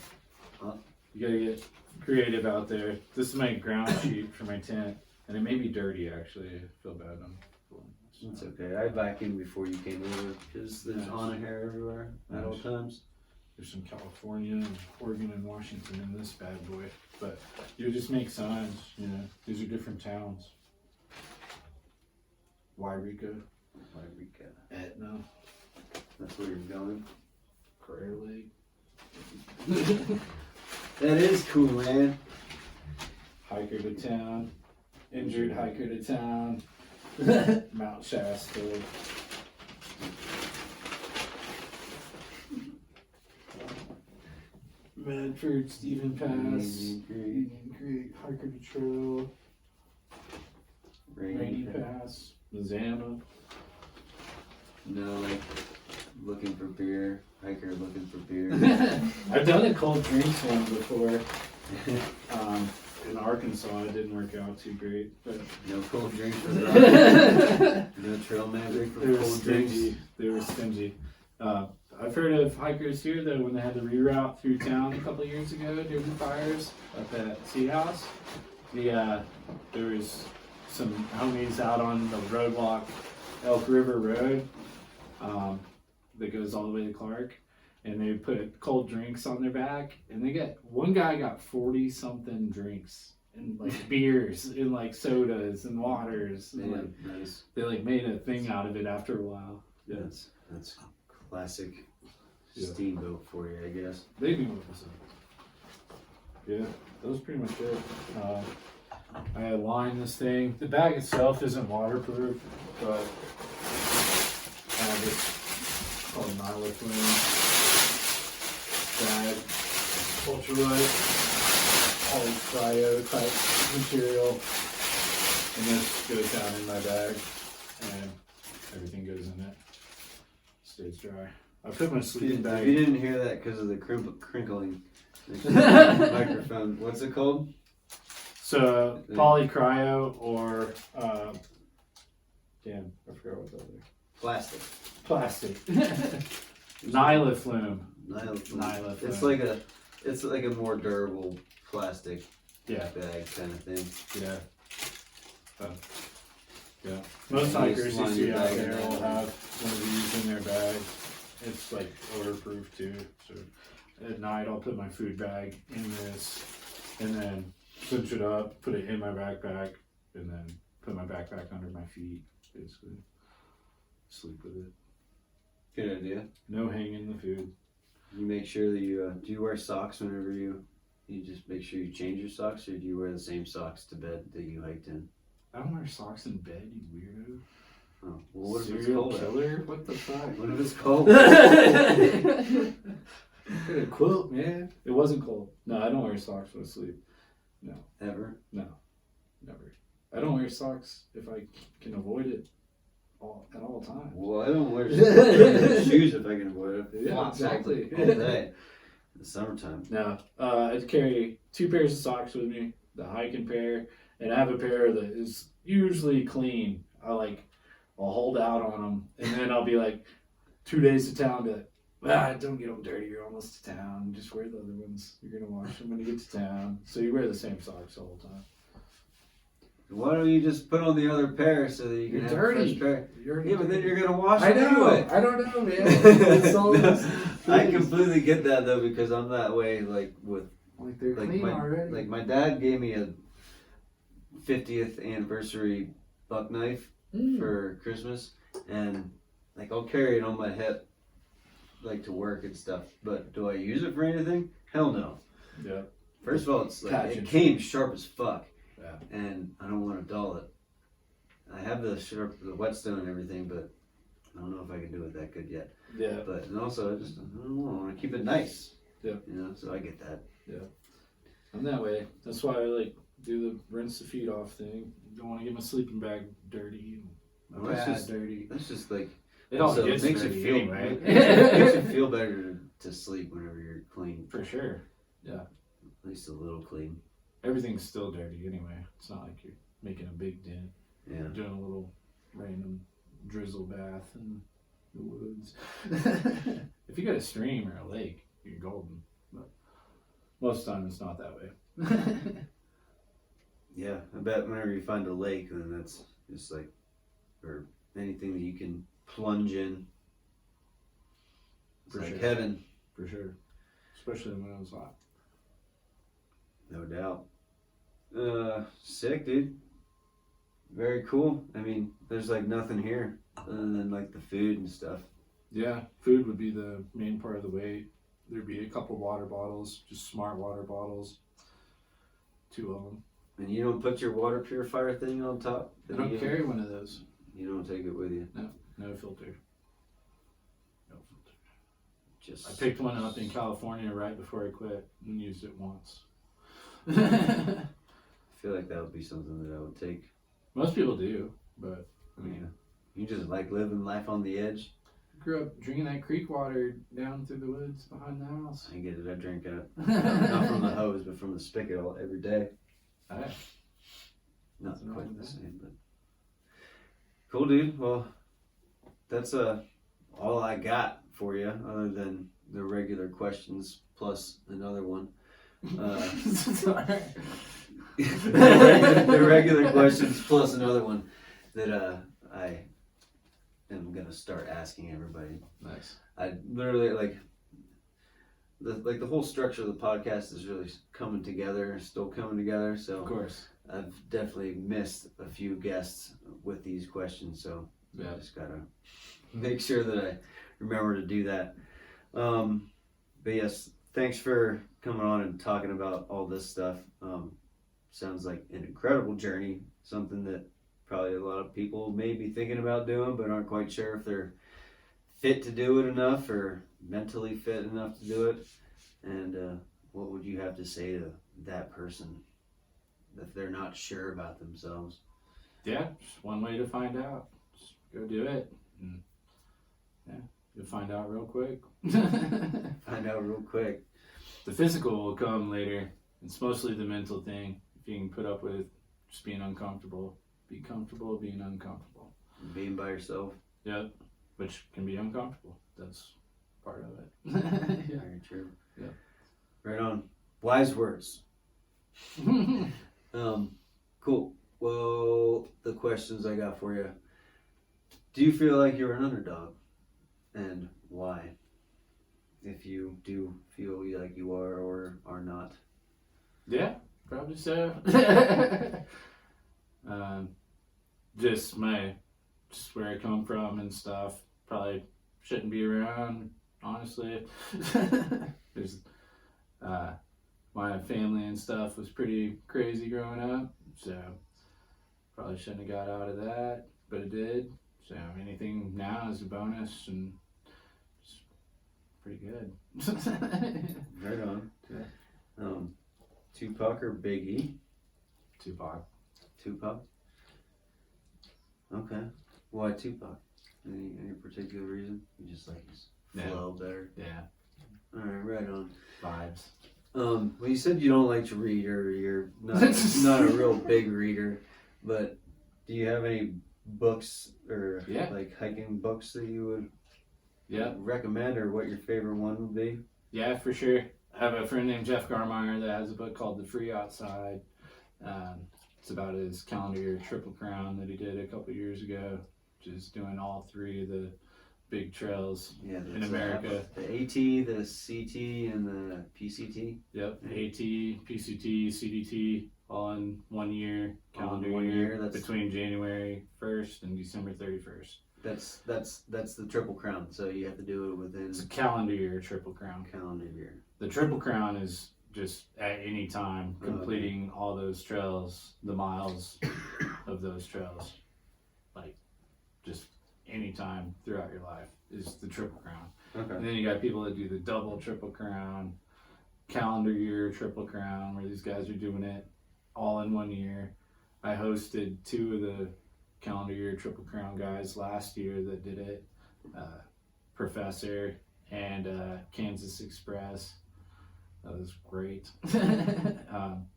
you gotta get creative out there. This is my ground sheet for my tent, and it may be dirty actually. I feel bad. I'm pulling this. It's okay. I vacuumed before you came over because there's Nice. on hair everywhere at all Nice. times. There's some California and Oregon and Washington in this bad boy. But you just make signs, you know. These are different towns. Wairika, Wairika. Etna, That's where you're going. Prayer Lake. That is cool, man. Hiker to town. Injured hiker to town. Mount Shasta. Medford, Stephen Pass. Indian Creek. Indian Creek, hiker to trail. Rainy Pass. Mazama. No, like looking for beer. Hiker looking for beer. I've done a cold drinks one before. In Arkansas, it didn't work out too great, but No cold drinks for that. No trail magic for they were cold drinks. stingy. They were stingy. I've heard of hikers here though when they had to reroute through town a couple of years ago during the fires up at Sea House. There was some homies out on the roadblock, Elk River Road, that goes all the way to Clark, and they put cold drinks on their back, and one guy got 40 something drinks and like beers and like sodas and waters. And, like, Nice. they like made a thing out of it after a while. Yeah, That's classic Yeah. steamboat for you, I guess. they knew what was up. Yeah, that was pretty much it. I had lined this thing. The bag itself isn't waterproof, but I have this called Nyliflame bag, ultralight, all cryo type material, and this goes down in my bag, and everything goes in it. Stays dry. I put my sleeping If bag. you didn't hear that because of the crinkling next to the microphone, what's it called? So polycryo or damn, I forgot what that was. Plastic. Plastic. Nyliflume. Nyliflume. It's like a more durable plastic Yeah, bag kind of thing. yeah. Yeah. Most Yeah, hikers you line see your out bag in there there. will have one of these in their bag. It's like waterproof too. So at night I'll put my food bag in this and then cinch it up, put it in my backpack, and then put my backpack under my feet, basically. Sleep with it. Good idea. No hanging the food. You make sure that you do you wear socks whenever you just make sure you change your socks, or do you wear the same socks to bed that you hiked in? I don't wear socks in bed, you weirdo. Oh, well, what if it's Serial cold? out? killer? What the fuck? What if it's cold? Get a quilt, man. It wasn't cold. No, I don't wear socks when I sleep. No, Ever? no, never. I don't wear socks if I can avoid it at all times. Well, I don't wear shoes if I can avoid it. Yeah, Flop exactly. all day. In the summertime. No, I carry 2 pairs of socks with me, the hiking pair, and I have a pair that is usually clean. I'll hold out on them, and then I'll be like 2 days to town, be like, don't get them dirty, you're almost to town, just wear the other ones, you're gonna wash them when you get to town. So you wear the same socks the whole time. Why don't you just put on the other pair so that you can You're have dirty. a fresh pair? You're Yeah, but then you're gonna wash I them know, anyway. I don't know, man. It's all those I things. completely get that though, because I'm that way. Like with Like they're like clean already. like my dad gave me a 50th anniversary buck knife for Christmas, and like I'll carry it on my hip, like to work and stuff. But do I use it for anything? Hell no. Yeah. First of all, it's like Patches. it came sharp as fuck, Yeah. and I don't want to dull it. I have the whetstone and everything, but I don't know if I can do it that good yet. Yeah. But and also I don't know, I want to keep it nice. Yeah. You know, so I get that. I'm that way. That's why I do the rinse the feet off thing. Don't want to get my sleeping bag dirty. And my Well, that's pad just- dirty. That's just like It all also, gets makes dirty you feel anyway. it makes you feel better to sleep whenever you're clean, For sure. at least a little clean. Everything's still dirty anyway. It's not like you're making a big dent. Yeah. You're doing a little random drizzle bath in the woods. If you got a stream or a lake, you're golden. But most of the time, it's not that way. Yeah, I bet whenever you find a lake, then that's just like, or anything that you can plunge in. It's For like sure. heaven. For sure. Especially when it was hot. No doubt. Sick, dude. Very cool. I mean, there's like nothing here other than like the food and stuff. Yeah, food would be the main part of the weight. There'd be a couple water bottles, just smart water bottles. 2 of them. And you don't put your water purifier thing on top? I don't carry one of those. You don't take it with you? No filter. No filter. Just I picked one up in California right before I quit and used it once. I feel like that would be something that I would take. Most people do, but I mean, You just like living life on the edge. grew up drinking that creek water down through the woods behind the house. I get it. I drink it. Not from the hose, but from the spigot every day. Hey, Not Nothing wrong quite with the that. same, but cool, dude. Well, that's all I got for you, other than the regular questions plus another one. sorry. The regular questions plus another one that I am gonna start asking everybody. Nice. I literally like the whole structure of the podcast is really coming together, still coming together. So Of course. I've definitely missed a few guests with these questions, so Yeah. I just gotta make sure that I remember to do that. But yes, thanks for coming on and talking about all this stuff. Sounds like an incredible journey, something that probably a lot of people may be thinking about doing, but aren't quite sure if they're fit to do it enough or mentally fit enough to do it. And what would you have to say to that person if they're not sure about themselves? Yeah, just one way to find out. Just go do it. And yeah, you'll find out real quick. Find out real quick. The physical will come later. It's mostly the mental thing. If you can put up with just being uncomfortable, be comfortable being uncomfortable. Being by yourself. Yeah, which can be uncomfortable. That's part of it. Yeah. Very true. Yeah. Right on. Wise words. Cool. Well, the questions I got for you. Do you feel like you're an underdog? And why? If you do feel like you are or are not. Yeah, probably so. Just where I come from and stuff. Probably shouldn't be around, honestly. There's, my family and stuff was pretty crazy growing up, so probably shouldn't have got out of that, but it did. So anything now is a bonus and it's pretty good. Right on. Yeah. Tupac or Biggie? Tupac. Tupac? Okay. Why Tupac? Any particular reason? You just like his flow better? Yeah. Alright, right on. Vibes. Well, you said you don't like to read, or you're not a real big reader, but do you have any books or like hiking books that you would recommend, or what your favorite one would be? Yeah, for sure. I have a friend named Jeff Garmeyer that has a book called The Free Outside. It's about his calendar year Triple Crown that he did a couple years ago, which is doing all 3 of the big trails in America. The AT, the CT, and the PCT. Yep, AT, PCT, CDT, all in 1 year, calendar year, That's between January 1st and December 31st. That's the Triple Crown, so you have to do it within It's a calendar year Triple Crown. calendar year. The Triple Crown is just at any time completing all those trails, the miles of those trails, like just any time throughout your life is the Triple Crown. Okay. And then you got people that do the double Triple Crown, calendar year Triple Crown, where these guys are doing it all in 1 year. I hosted 2 of the calendar year Triple Crown guys last year that did it, Professor and Kansas Express. That was great.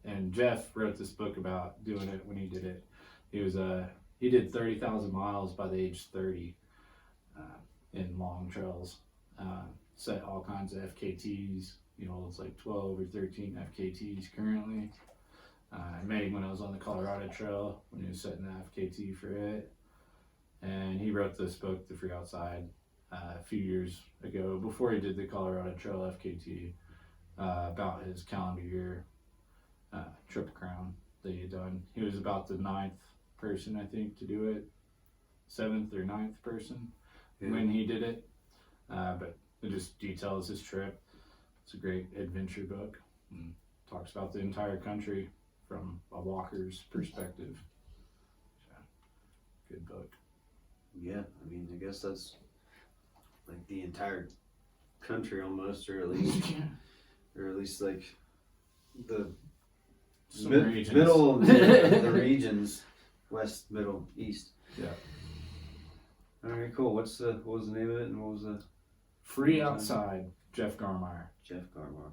And Jeff wrote this book about doing it when he did it. He did 30,000 miles by the age 30 in long trails. Set all kinds of FKTs. It's like 12 or 13 FKTs currently. I met him when I was on the Colorado Trail when he was setting the FKT for it. and he wrote this book, The Free Outside, a few years ago before he did the Colorado Trail FKT, about his calendar year Triple Crown that he had done. He was about the 9th person, I think, to do it, 7th or 9th person when he did it. But it just details his trip. It's a great adventure book. And talks about the entire country from a walker's perspective. So, good book. Yeah, I mean, I guess that's like the entire country almost, or at least like the Regions. middle the regions, west, middle, east. Yeah. All right, cool. What was the name of it, and what was the Free Outside, Jeff Garmire. Jeff Garmire?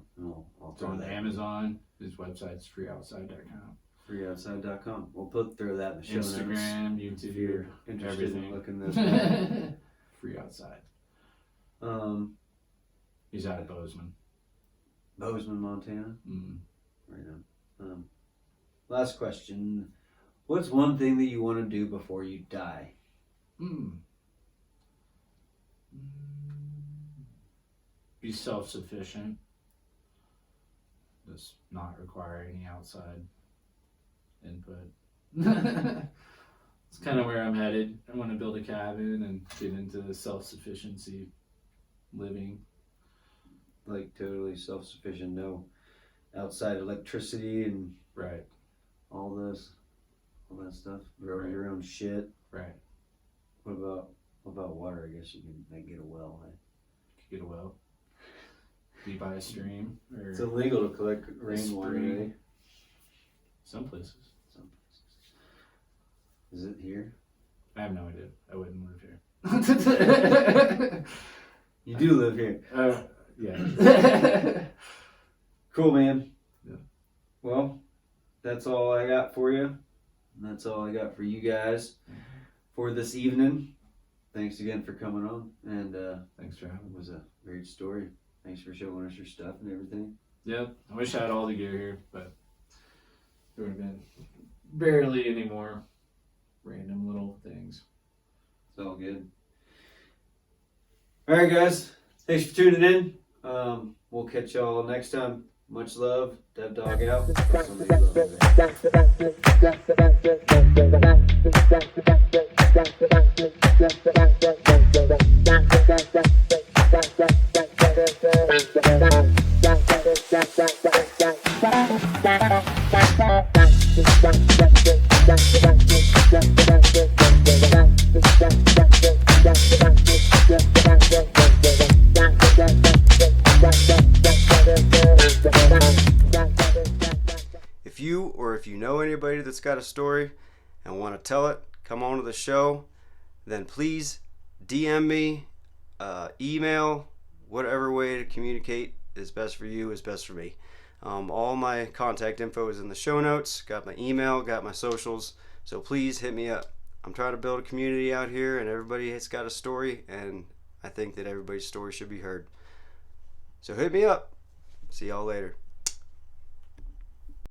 I'll It's throw on that. Amazon. His website's freeoutside.com. Freeoutside.com. We'll throw that in the show notes. Instagram, If YouTube, you're interested everything. in looking this up. Free Outside. He's He's out of Bozeman. Bozeman, Montana. Mm. Right on. Last question. What's one thing that you want to do before you die? Be self-sufficient. Just not require any outside input. It's kind of where I'm headed. I want to build a cabin and get into self-sufficiency living. Like totally self-sufficient, no outside electricity and Right, all that stuff. Grow Right. your own shit. right. What about water? I guess you can like get a well. Right? Could get a well. Be by a stream or It's illegal to collect rainwater. spring. Right? some places. Some places. Is it here? I have no idea. I wouldn't live here. You do live here. Yeah. Cool, man. Yeah. Well, that's all I got for you. And that's all I got for you guys for this evening. Thanks again for coming on. And Thanks for having it me. was a great story. Thanks for showing us your stuff and everything. Yeah, I wish I had all the gear here, but there would have been barely any more random little things. It's all good. All right, guys. Thanks for tuning in. We'll catch y'all next time. Much love. Dev Dog out. Somebody love If you know anybody that's got a story and want to tell it, come on to the show, then please DM me, email, whatever way to communicate is best for you is best for me. All my contact info is in the show notes. Got my email, got my socials, so please hit me up. I'm trying to build a community out here, and everybody has got a story, and I think that everybody's story should be heard. So hit me up. See y'all later.